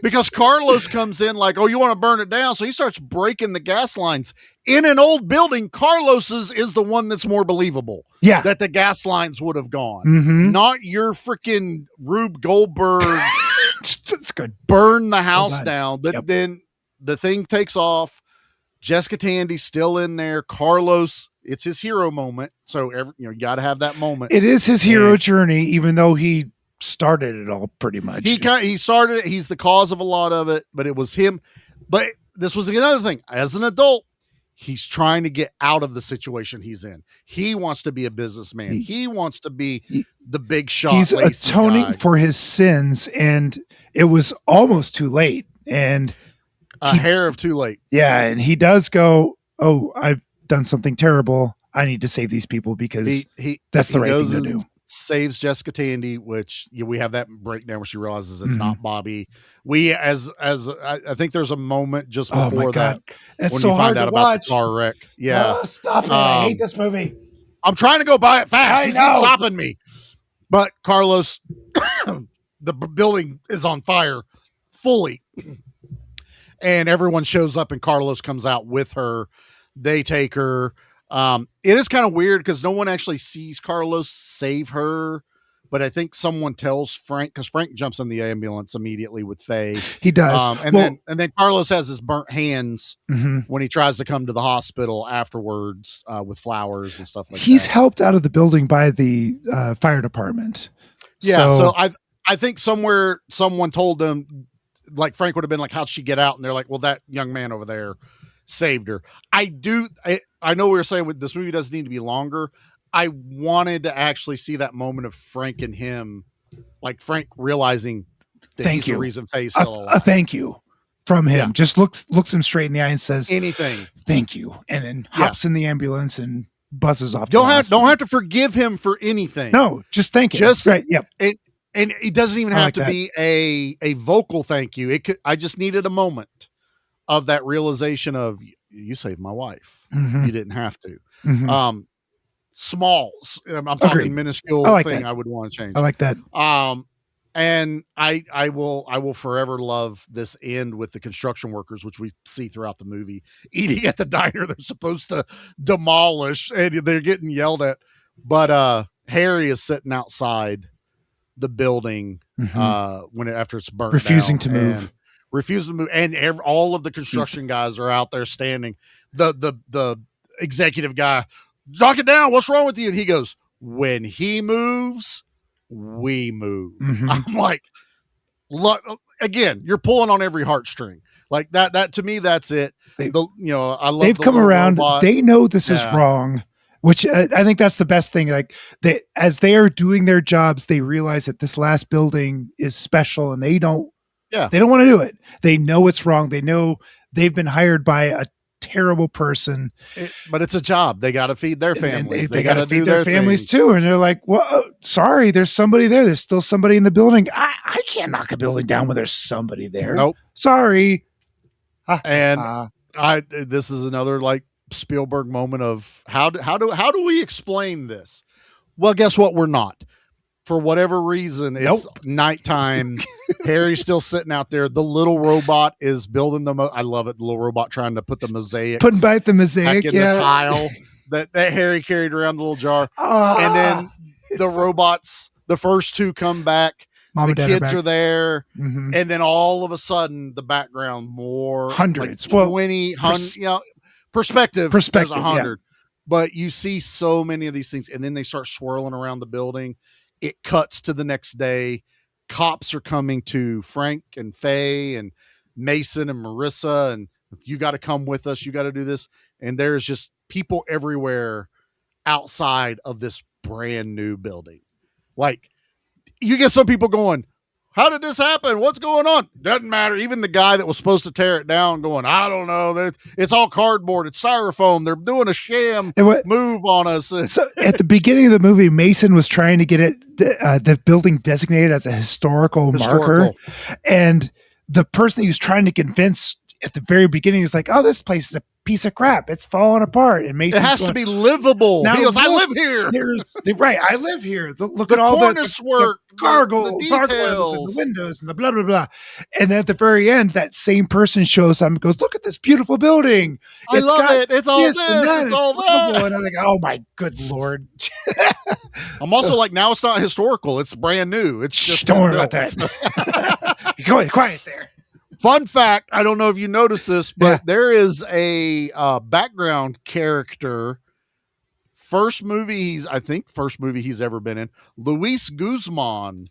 Because Carlos comes in like, oh, you want to burn it down? So he starts breaking the gas lines in an old building. Carlos's is the one that's more believable. Yeah. That the gas lines would have gone. Not your freaking Rube Goldberg. That's good. Burn the house down. But then the thing takes off. Jessica Tandy's still in there. Carlos, it's his hero moment. So you got to have that moment. It is his hero journey, even though he started it all pretty much. He started it. He's the cause of a lot of it, but it was him. But this was another thing. As an adult, he's trying to get out of the situation he's in. He wants to be a businessman. He wants to be the big shot. He's atoning for his sins, and it was almost too late. And a hair of too late. Yeah, and he does go, oh, I've done something terrible. I need to save these people because that's the right thing to do. Saves Jessica Tandy, which we have that breakdown where she realizes it's not Bobby. We I think there's a moment just before that. That's when so you hard find out to about watch. the car wreck. Yeah. Oh, stop it. I hate this movie. I'm trying to go buy it fast. You keep know. stopping me. But Carlos, the building is on fire fully. And everyone shows up and Carlos comes out with her. They take her. It is kind of weird because no one actually sees Carlos save her, but I think someone tells Frank, because Frank jumps in the ambulance immediately with Faye. He does. And then Carlos has his burnt hands when he tries to come to the hospital afterwards with flowers and stuff like that. He's helped out of the building by the fire department. Yeah. So I think somewhere someone told them, like Frank would have been like, how'd she get out? And they're like, well, that young man over there saved her. I know we were saying this movie doesn't need to be longer. I wanted to actually see that moment of Frank and him, like Frank realizing that he's the reason Faye's still alive. Thank you from him. Yeah. Just looks him straight in the eye and says anything. Thank you. And then hops in the ambulance and buzzes off. Don't have to forgive him for anything. No, just thank him. Right. Yep. And it doesn't even have to be a vocal thank you. I just needed a moment of that realization of you saved my wife. You didn't have to. Small. I'm talking minuscule thing. I would want to change. I like that. And I will forever love this end with the construction workers, which we see throughout the movie, eating at the diner they're supposed to demolish, and they're getting yelled at. But Harry is sitting outside the building after it's burnt, refusing to move, and all of the construction guys are out there standing. The executive guy, knock it down. What's wrong with you? And he goes, when he moves, we move. I'm like, look, again, you're pulling on every heartstring like that. That to me, that's it. I love. They've come around. Robot. They know this is wrong. Which I think that's the best thing. Like as they are doing their jobs, they realize that this last building is special, and they don't want to do it. They know it's wrong. They know they've been hired by terrible person. But it's a job. They got to feed their families. They got to feed their families too. And they're like, well, sorry, there's somebody there. There's still somebody in the building. I can't knock a building down when there's somebody there. Nope. Sorry. And this is another like Spielberg moment of how do we explain this? Well, guess what? We're not. For whatever reason, it's nighttime. Harry's still sitting out there. The little robot is building I love it. The little robot trying to put the mosaic, putting back the mosaic in the tile that Harry carried around the little jar. And then the robots, the first two come back. Mom the and kids are there, and then all of a sudden, the background hundreds, like 20, perspective. There's 100, but you see so many of these things, and then they start swirling around the building. It cuts to the next day. Cops are coming to Frank and Faye and Mason and Marissa, and you got to come with us. You got to do this. And there's just people everywhere outside of this brand new building. Like, you get some people going, how did this happen? What's going on? Doesn't matter. Even the guy that was supposed to tear it down going, I don't know. It's all cardboard. It's styrofoam. They're doing a sham move on us. So at the beginning of the movie, Mason was trying to get the building designated as a historical marker. And the person he was trying to convince at the very beginning is like, oh, this place is a piece of crap. It's falling apart. And Mason, it has to be livable. Now, he goes, I live here. Right. I live here. Look at all the gargoyles and the windows and the blah, blah, blah. And then at the very end, that same person shows up and goes, look at this beautiful building. I love it. It's all this. It's all that. And I'm like, oh my good Lord. I'm also like, now it's not historical. It's brand new. It's just don't worry about that. Go quiet there. Fun fact, I don't know if you noticed this, but there is a background character. First movie he's ever been in. Luis Guzman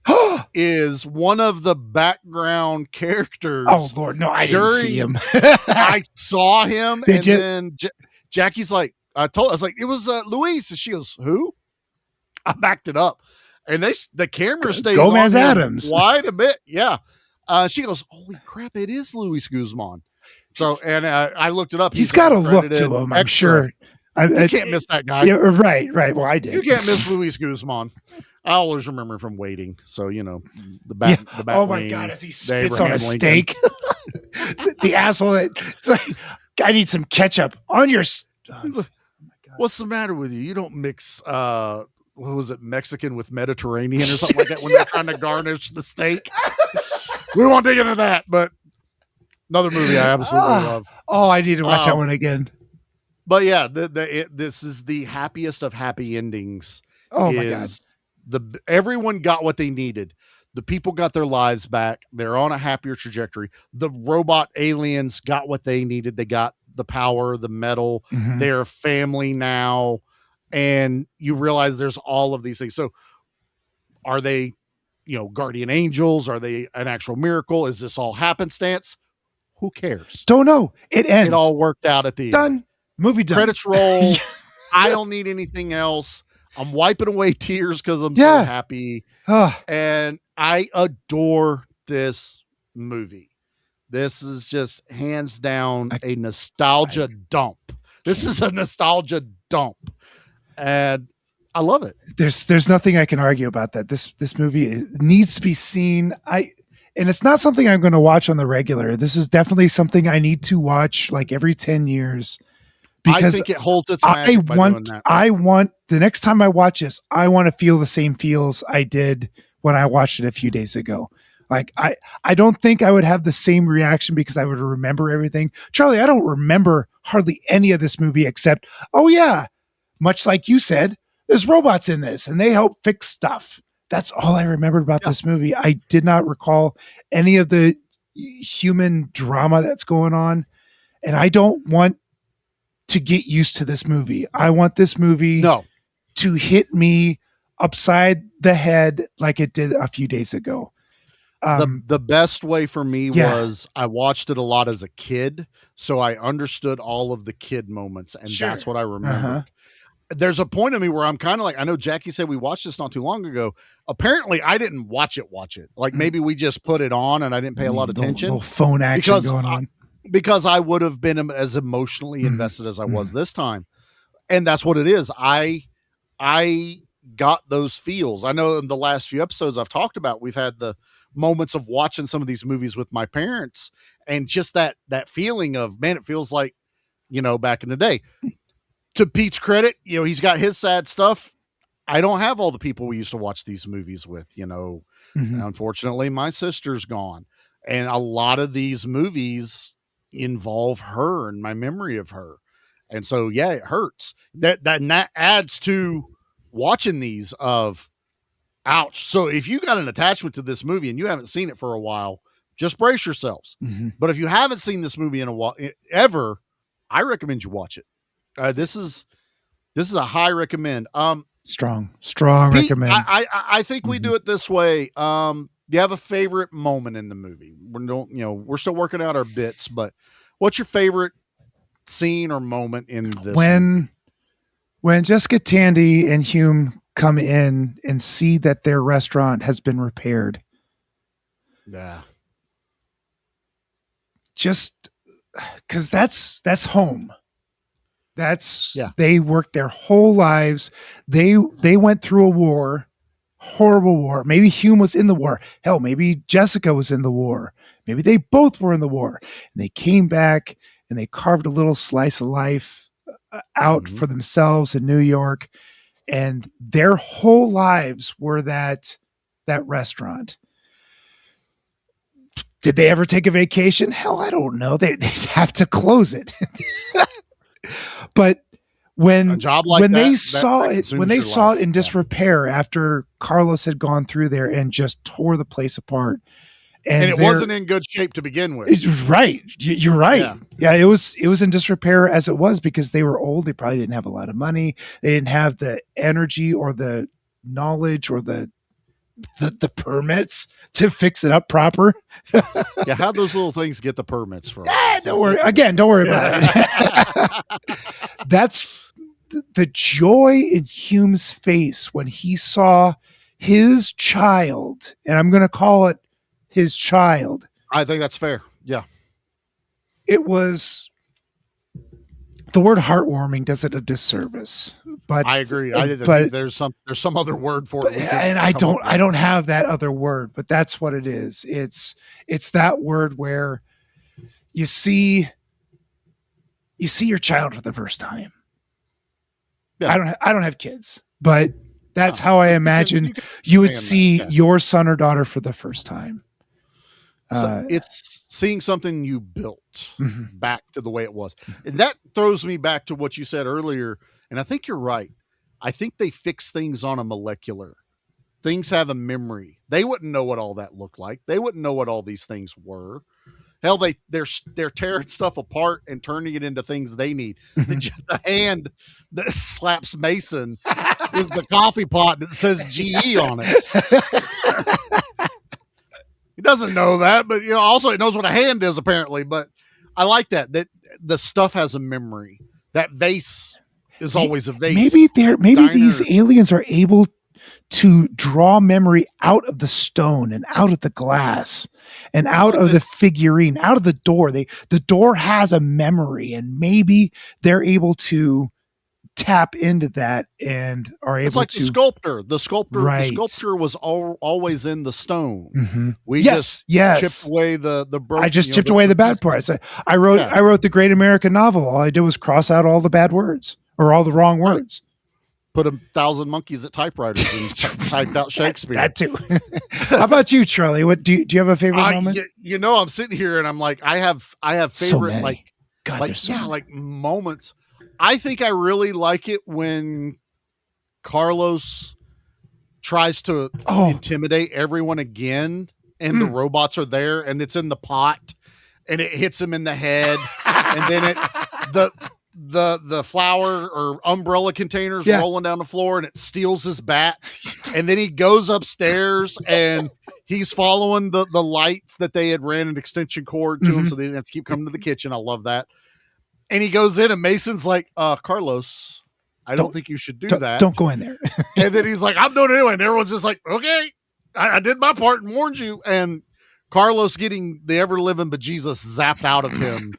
is one of the background characters. Oh Lord, no, I didn't see him. I saw him, then Jackie's like, I was like, it was Luis, and she goes, who? I backed it up, and the camera stays Gomez on Adams quite a bit, yeah. She goes, holy crap, it is Luis Guzman. So, and I looked it up. He's got a look to him, I'm sure. You can't miss that guy. Yeah, right. Well, I did. You can't miss Luis Guzman. I always remember from Waiting. So, the back. Oh my God, as he spits on a steak. the asshole it's like, I need some ketchup on your. Oh my God. What's the matter with you? You don't mix, what was it, Mexican with Mediterranean or something like that when they're trying to garnish the steak? We won't dig into that, but another movie I absolutely love. Oh, I need to watch that one again. But yeah, this is the happiest of happy endings. Oh my God! Everyone got what they needed. The people got their lives back. They're on a happier trajectory. The robot aliens got what they needed. They got the power, the metal. Mm-hmm. They're family now, and you realize there's all of these things. So, are they? Guardian angels? Are they an actual miracle? Is this all happenstance? Who cares? Don't know. It ends. It all worked out at the end. Movie done. Credits roll. I don't need anything else. I'm wiping away tears because I'm so happy. And I adore this movie. This is just hands down a nostalgia dump. This is a nostalgia dump. And I love it. There's nothing I can argue about that. This movie needs to be seen. And it's not something I'm going to watch on the regular. This is definitely something I need to watch like every 10 years. Because I think it holds its magic by doing that. I want the next time I watch this, I want to feel the same feels I did when I watched it a few days ago. Like I don't think I would have the same reaction because I would remember everything. Charlie, I don't remember hardly any of this movie except, oh yeah, much like you said, there's robots in this and they help fix stuff. That's all I remembered about this movie. I did not recall any of the human drama that's going on. And I don't want to get used to this movie. I want this movie to hit me upside the head like it did a few days ago. The best way for me was I watched it a lot as a kid, so I understood all of the kid moments, and that's what I remembered. There's a point of me where I'm kind of like, I know Jackie said we watched this not too long ago. Apparently, I didn't watch it. Like maybe we just put it on and I didn't pay a lot of attention. Little phone action going on. because I would have been as emotionally invested as I was this time. And that's what it is. I got those feels. I know in the last few episodes I've talked about, we've had the moments of watching some of these movies with my parents, and just that feeling of, man, it feels like, back in the day. To Pete's credit, he's got his sad stuff. I don't have all the people we used to watch these movies with, Unfortunately, my sister's gone. And a lot of these movies involve her and my memory of her. And so, yeah, it hurts. That adds to watching these of, ouch. So if you got an attachment to this movie and you haven't seen it for a while, just brace yourselves. But if you haven't seen this movie in a while, ever, I recommend you watch it. This is a high recommend. Strong Pete, recommend. I think we do it this way. Do you have a favorite moment in the movie? We're still working out our bits, but what's your favorite scene or moment in this movie? When Jessica Tandy and Hume come in and see that their restaurant has been repaired. Yeah. Just because that's home. They worked their whole lives. They went through a war, horrible war. Maybe Hume was in the war. Hell, maybe Jessica was in the war. Maybe they both were in the war. And they came back and they carved a little slice of life out for themselves in New York. And their whole lives were that restaurant. Did they ever take a vacation? Hell, I don't know. They'd have to close it. But when they saw it in disrepair after Carlos had gone through there and just tore the place apart, and it wasn't in good shape to begin with. Right, you're right. Yeah, it was in disrepair as it was because they were old. They probably didn't have a lot of money. They didn't have the energy or the knowledge or the permits to fix it up proper. Yeah, how'd those little things get the permits from? Don't worry about it. That's the joy in Hume's face when he saw his child, and I'm going to call it his child. I think that's fair. Yeah. It was, the word heartwarming does it a disservice. But I agree. I didn't think there's some other word for it. And I don't have that other word, but that's what it is. It's that word where you see your child for the first time. Yeah. I don't have kids, but that's how I imagine you would see your son or daughter for the first time. So it's seeing something you built back to the way it was. And that throws me back to what you said earlier. And I think you're right. I think they fix things on a molecular. Things have a memory. They wouldn't know what all that looked like. They wouldn't know what all these things were. Hell, they're tearing stuff apart and turning it into things they need. The hand that slaps Mason is the coffee pot that says GE on it. He doesn't know that, but also he knows what a hand is apparently. But I like that the stuff has a memory. That vase is always a vase. Maybe these aliens are able to draw memory out of the stone and out of the glass and out of the figurine, out of the door. The door has a memory, and maybe they're able to tap into that and are able to. It's like the sculptor. The sculpture was always in the stone. We just chipped away the broken. I just chipped away the bad parts. I wrote the great American novel. All I did was cross out all the bad words or all the wrong words. Put 1,000 monkeys at typewriters and typed out Shakespeare. That too. How about you, Charlie? What do you have a favorite moment? I'm sitting here and I'm like, I have favorite so like moments. I think I really like it when Carlos tries to intimidate everyone again, and the robots are there, and it's in the pot, and it hits him in the head, and then the flower or umbrella containers rolling down the floor, and it steals his bat, and then he goes upstairs and he's following the lights that they had ran an extension cord to him, so they didn't have to keep coming to the kitchen. I love that. And he goes in, and Mason's like, Carlos, I don't think you should do that. Don't go in there. And then he's like, I'm doing it anyway. And everyone's just like, okay, I did my part and warned you. And Carlos getting the ever living bejesus zapped out of him,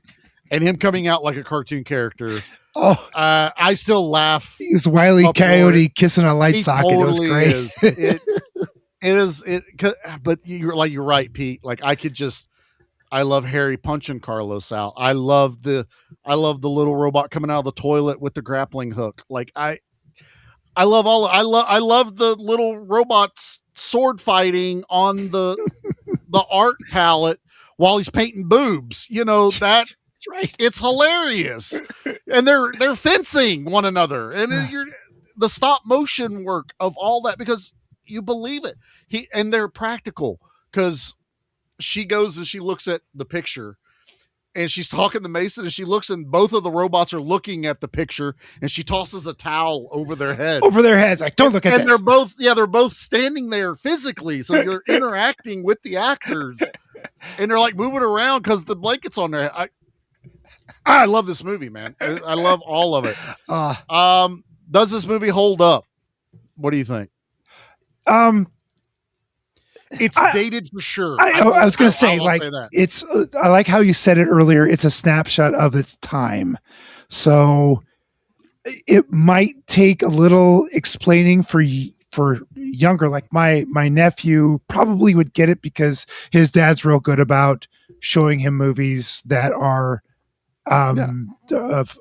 and him coming out like a cartoon character. Oh, I still laugh. He was Wile E. Coyote kissing a light socket. Totally, it was great. It is. But you're right, Pete. Like I love Harry punching Carlos out. I love the little robot coming out of the toilet with the grappling hook. Like I love the little robots sword fighting on the art palette while he's painting boobs. That's right. It's hilarious. And they're fencing one another. And the stop motion work of all that, because you believe it. And they're practical, because she goes and she looks at the picture and she's talking to Mason, and she looks, and both of the robots are looking at the picture, and she tosses a towel over their heads. Like, don't look at this. And they're both standing there physically. So you're interacting with the actors, and they're like moving around because the blanket's on their head. I love this movie, man. I love all of it. Does this movie hold up? What do you think? It's dated for sure. I was going to say, it's. I like how you said it earlier. It's a snapshot of its time, so it might take a little explaining for younger. Like my nephew probably would get it because his dad's real good about showing him movies that are of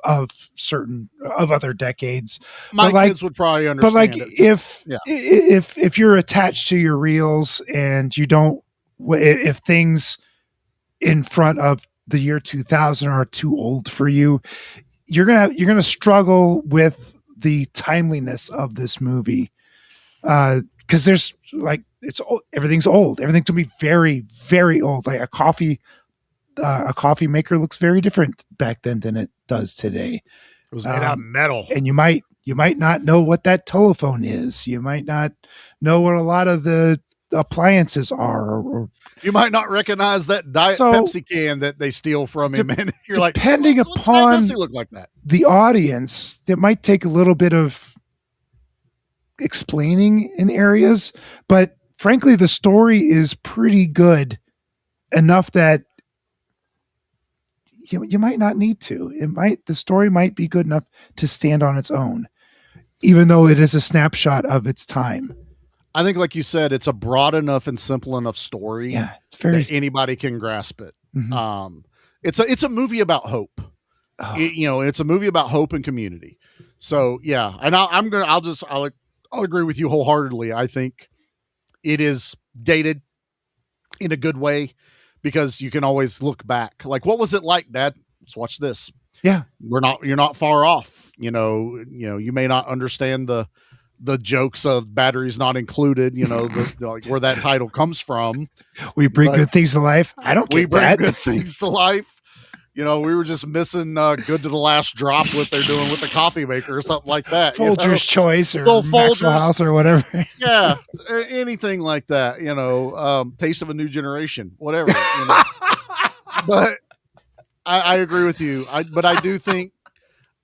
other decades. My kids would probably understand. But if you're attached to your reels and you don't, if things in front of the year 2000 are too old for you, you're gonna struggle with the timeliness of this movie, because there's everything's old. Everything's gonna be very, very old. Like a coffee maker looks very different back then than it does today. It was made out of metal. And you might not know what that telephone is. You might not know what a lot of the appliances are. Or you might not recognize that Diet Pepsi can that they steal from him. And you're like, depending upon Pepsi look like that? The audience, it might take a little bit of explaining in areas. But frankly, the story is pretty good enough that you might not need to. The story might be good enough to stand on its own, even though it is a snapshot of its time. I think, like you said, it's a broad enough and simple enough story that anybody can grasp it. Mm-hmm. It's a movie about hope. Oh. It's a movie about hope and community. So yeah, and I'll agree with you wholeheartedly. I think it is dated in a good way, because you can always look back. Like, what was it like, Dad? Let's watch this. Yeah. You're not far off. You may not understand the jokes of batteries not included, where that title comes from. We bring good things to life. I don't get we bring that. Good things to life. We were just missing good to the last drop, what they're doing with the coffee maker or something like that. Folger's Choice or Maxwell House or whatever. Yeah, anything like that. Taste of a New Generation, whatever. But I agree with you. But I do think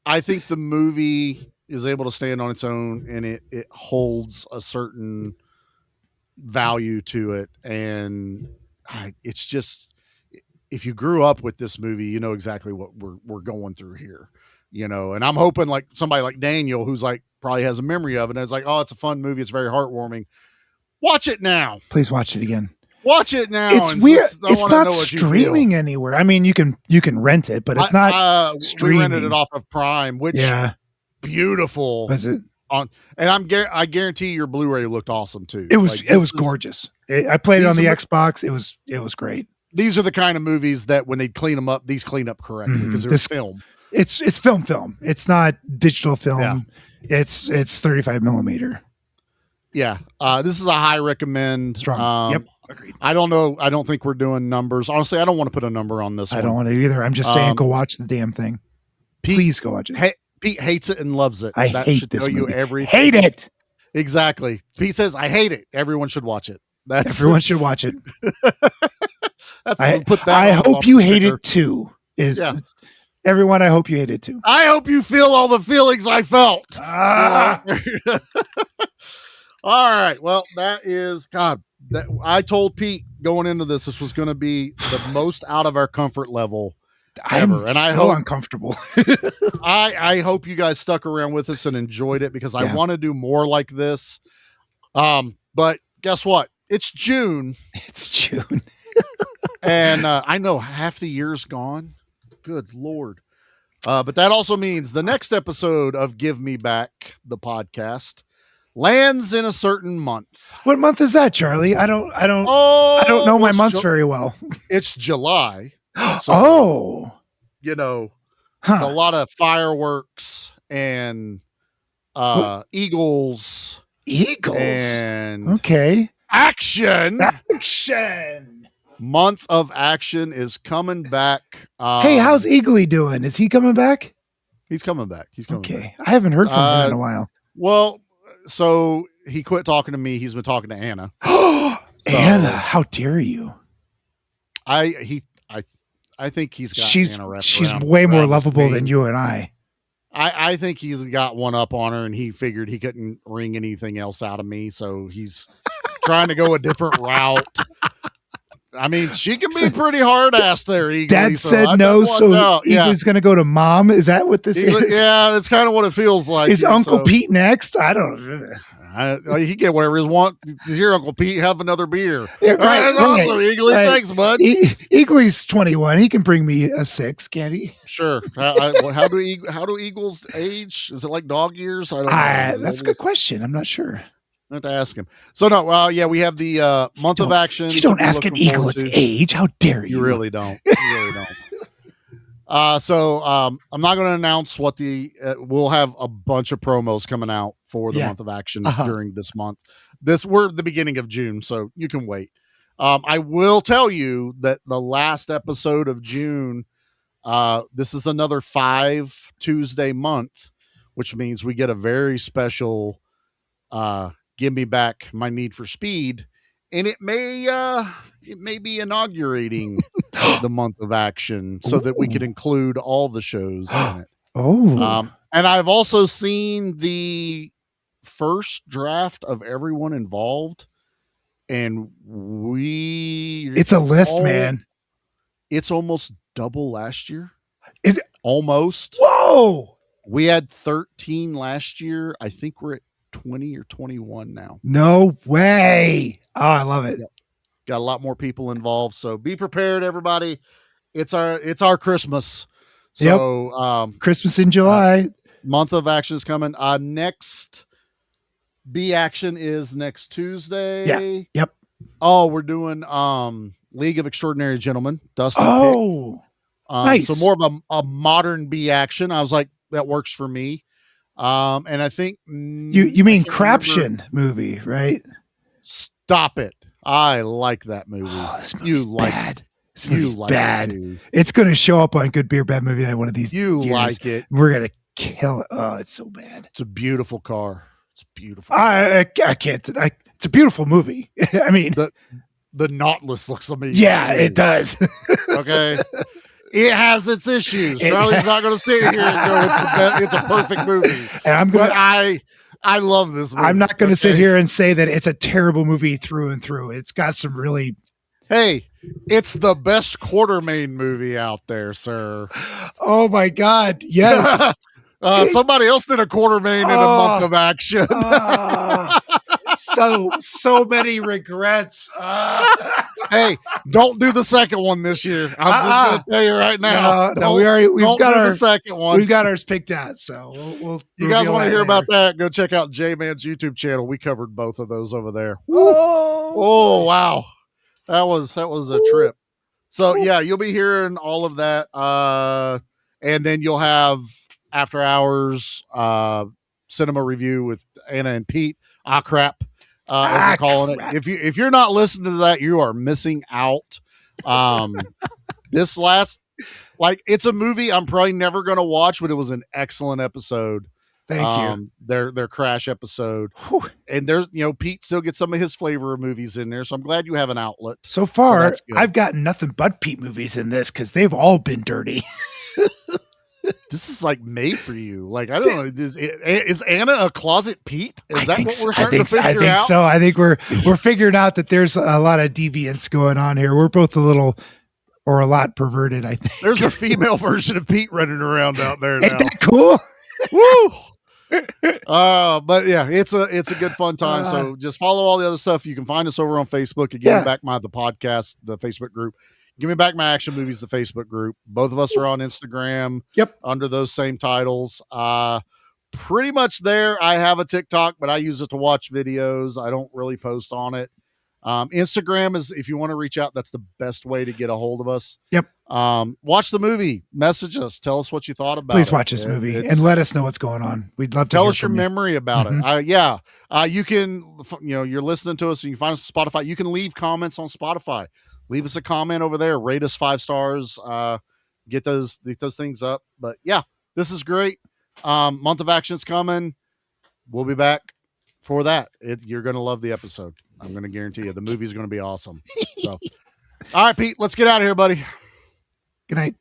the movie is able to stand on its own, and it holds a certain value to it, and it's just. If you grew up with this movie, you know exactly what we're going through here, and I'm hoping like somebody like Daniel, who's like probably has a memory of it, and is like, oh, it's a fun movie. It's very heartwarming. Watch it now. Please watch it again. Watch it now. It's weird. It's not streaming anywhere. I mean, you can rent it, but it's not streaming. We rented it off of Prime, which beautiful. Was it? And I guarantee your Blu-ray looked awesome too. It was gorgeous. I played it on the Xbox. It was great. These are the kind of movies that when they clean them up, these clean up correctly because they're film. It's film. It's not digital film. Yeah. It's 35 millimeter. Yeah. This is a high recommend. Strong. Yep. Agreed. I don't know. I don't think we're doing numbers. Honestly, I don't want to put a number on this one. I don't want to either. I'm just saying, go watch the damn thing. Please go watch it. Pete hates it and loves it. I hate this movie. Everything. Hate it. Exactly. Pete says, I hate it. Everyone should watch it. Everyone should watch it. I hope you hate it too. Everyone, I hope you hate it too. I hope you feel all the feelings I felt. All right. Well, that is I told Pete going into this was going to be the most out of our comfort level ever. And I hope uncomfortable. I hope you guys stuck around with us and enjoyed it, because I want to do more like this. But guess what? It's June. It's June. And I know half the year's gone. Good Lord. But that also means the next episode of Give Me Back, the podcast, lands in a certain month. What month is that, Charlie? I don't know my months very well. It's July. So, a lot of fireworks and eagles. And okay. Action. Month of action is coming back. Hey, how's Eagly doing? Is he coming back? He's coming back. Back. I haven't heard from him in a while. Well, so he quit talking to me. He's been talking to Anna. Anna, how dare you? I think he's got Anna she's way more lovable than you and I. I think he's got one up on her, and he figured he couldn't wring anything else out of me, so he's trying to go a different route. I mean, she can be pretty hard-ass there, Eagly. Dad said no, so Eagly's going to go to Mom? Is that what this is? Yeah, that's kind of what it feels like. Is Uncle Pete next? I don't know. He get whatever he wants. Here, Uncle Pete, have another beer. Yeah, right, that's awesome, Eagly. Right. Thanks, bud. Eagly's 21. He can bring me a 6, can't he? Sure. How do eagles age? Is it like dog years? I don't know. That's a good question. I'm not sure. I have to ask him. So no, we have the month of action. You don't ask an eagle its age. How dare you? You really don't. You really don't. So I'm not going to announce what we'll have a bunch of promos coming out for the month of action during this month. We're at the beginning of June, so you can wait. I will tell you that the last episode of June, this is another 5 Tuesday month, which means we get a very special Give Me Back My Need for Speed, and it may be inaugurating the month of action so that we could include all the shows in it. And I've also seen the first draft of everyone involved, and it's a list, man. It's almost double last year. Is it almost? Whoa! We had 13 last year. I think we're at 20 or 21 now. No way. Oh, I love it. Yep. Got a lot more people involved, so be prepared, everybody. It's our Christmas. So Christmas in July. Month of action is coming. Next B action is next Tuesday. Yeah. Yep. Oh, we're doing League of Extraordinary Gentlemen. Dustin. Oh, nice. So more of a modern B action. I was like, that works for me. And I think you mean Craption movie, right? Stop it. I like that movie. Oh, this movie's bad. This movie's like bad. It's going to show up on Good Beer Bad Movie Night one of these years. Like it. We're going to kill it. Oh, it's so bad. It's a beautiful car. It's beautiful. I can't. It's a beautiful movie. I mean, the Nautilus looks amazing. Yeah, it does. Okay. It has its issues. Charlie's not going to stay here and go, it's a perfect movie. And I love this movie. I'm not going to sit here and say that it's a terrible movie through and through. It's got some really... Hey, it's the best Quartermain movie out there, sir. Oh my God. Yes. Somebody else did a Quartermain in a month of action. So many regrets. Hey, don't do the second one this year. I'm just going to tell you right now. No, we've got the second one. We've got ours picked out. So we'll you guys want to hear about that? Go check out J-Man's YouTube channel. We covered both of those over there. Oh wow, that was a trip. So yeah, you'll be hearing all of that, and then you'll have after hours cinema review with Anna and Pete. Crap. As we're calling it. If you're not listening to that, you are missing out. This last, it's a movie I'm probably never going to watch, but it was an excellent episode. Thank you. Their Crash episode. Whew. And there's, Pete still gets some of his flavor of movies in there. So I'm glad you have an outlet. So far, I've got nothing but Pete movies in this because they've all been dirty. This is like made for you. Like, I don't know. Is Anna a closet Pete? Is that what we're starting to figure out? I think so. I think we're figuring out that there's a lot of deviance going on here. We're both a lot perverted, I think. There's a female version of Pete running around out there now. Ain't that cool? Woo! But yeah, it's a good fun time. So just follow all the other stuff. You can find us over on Facebook at Give Me Back the podcast, the Facebook group. Give Me Back My Action Movies, the Facebook group. Both of us are on Instagram. Yep. Under those same titles. Pretty much there. I have a TikTok, but I use it to watch videos. I don't really post on it. Instagram is, if you want to reach out, that's the best way to get a hold of us. Yep. Watch the movie, message us, tell us what you thought about it. Please watch this movie and let us know what's going on. We'd love to tell us your memory about it. You can, you're listening to us and you can find us on Spotify. You can leave comments on Spotify. Leave us a comment over there, rate us 5 stars, get those things up. But yeah, this is great. Month of Action's coming. We'll be back for that. You're going to love the episode. I'm going to guarantee you the movie's going to be awesome. So, all right, Pete, let's get out of here, buddy. Good night.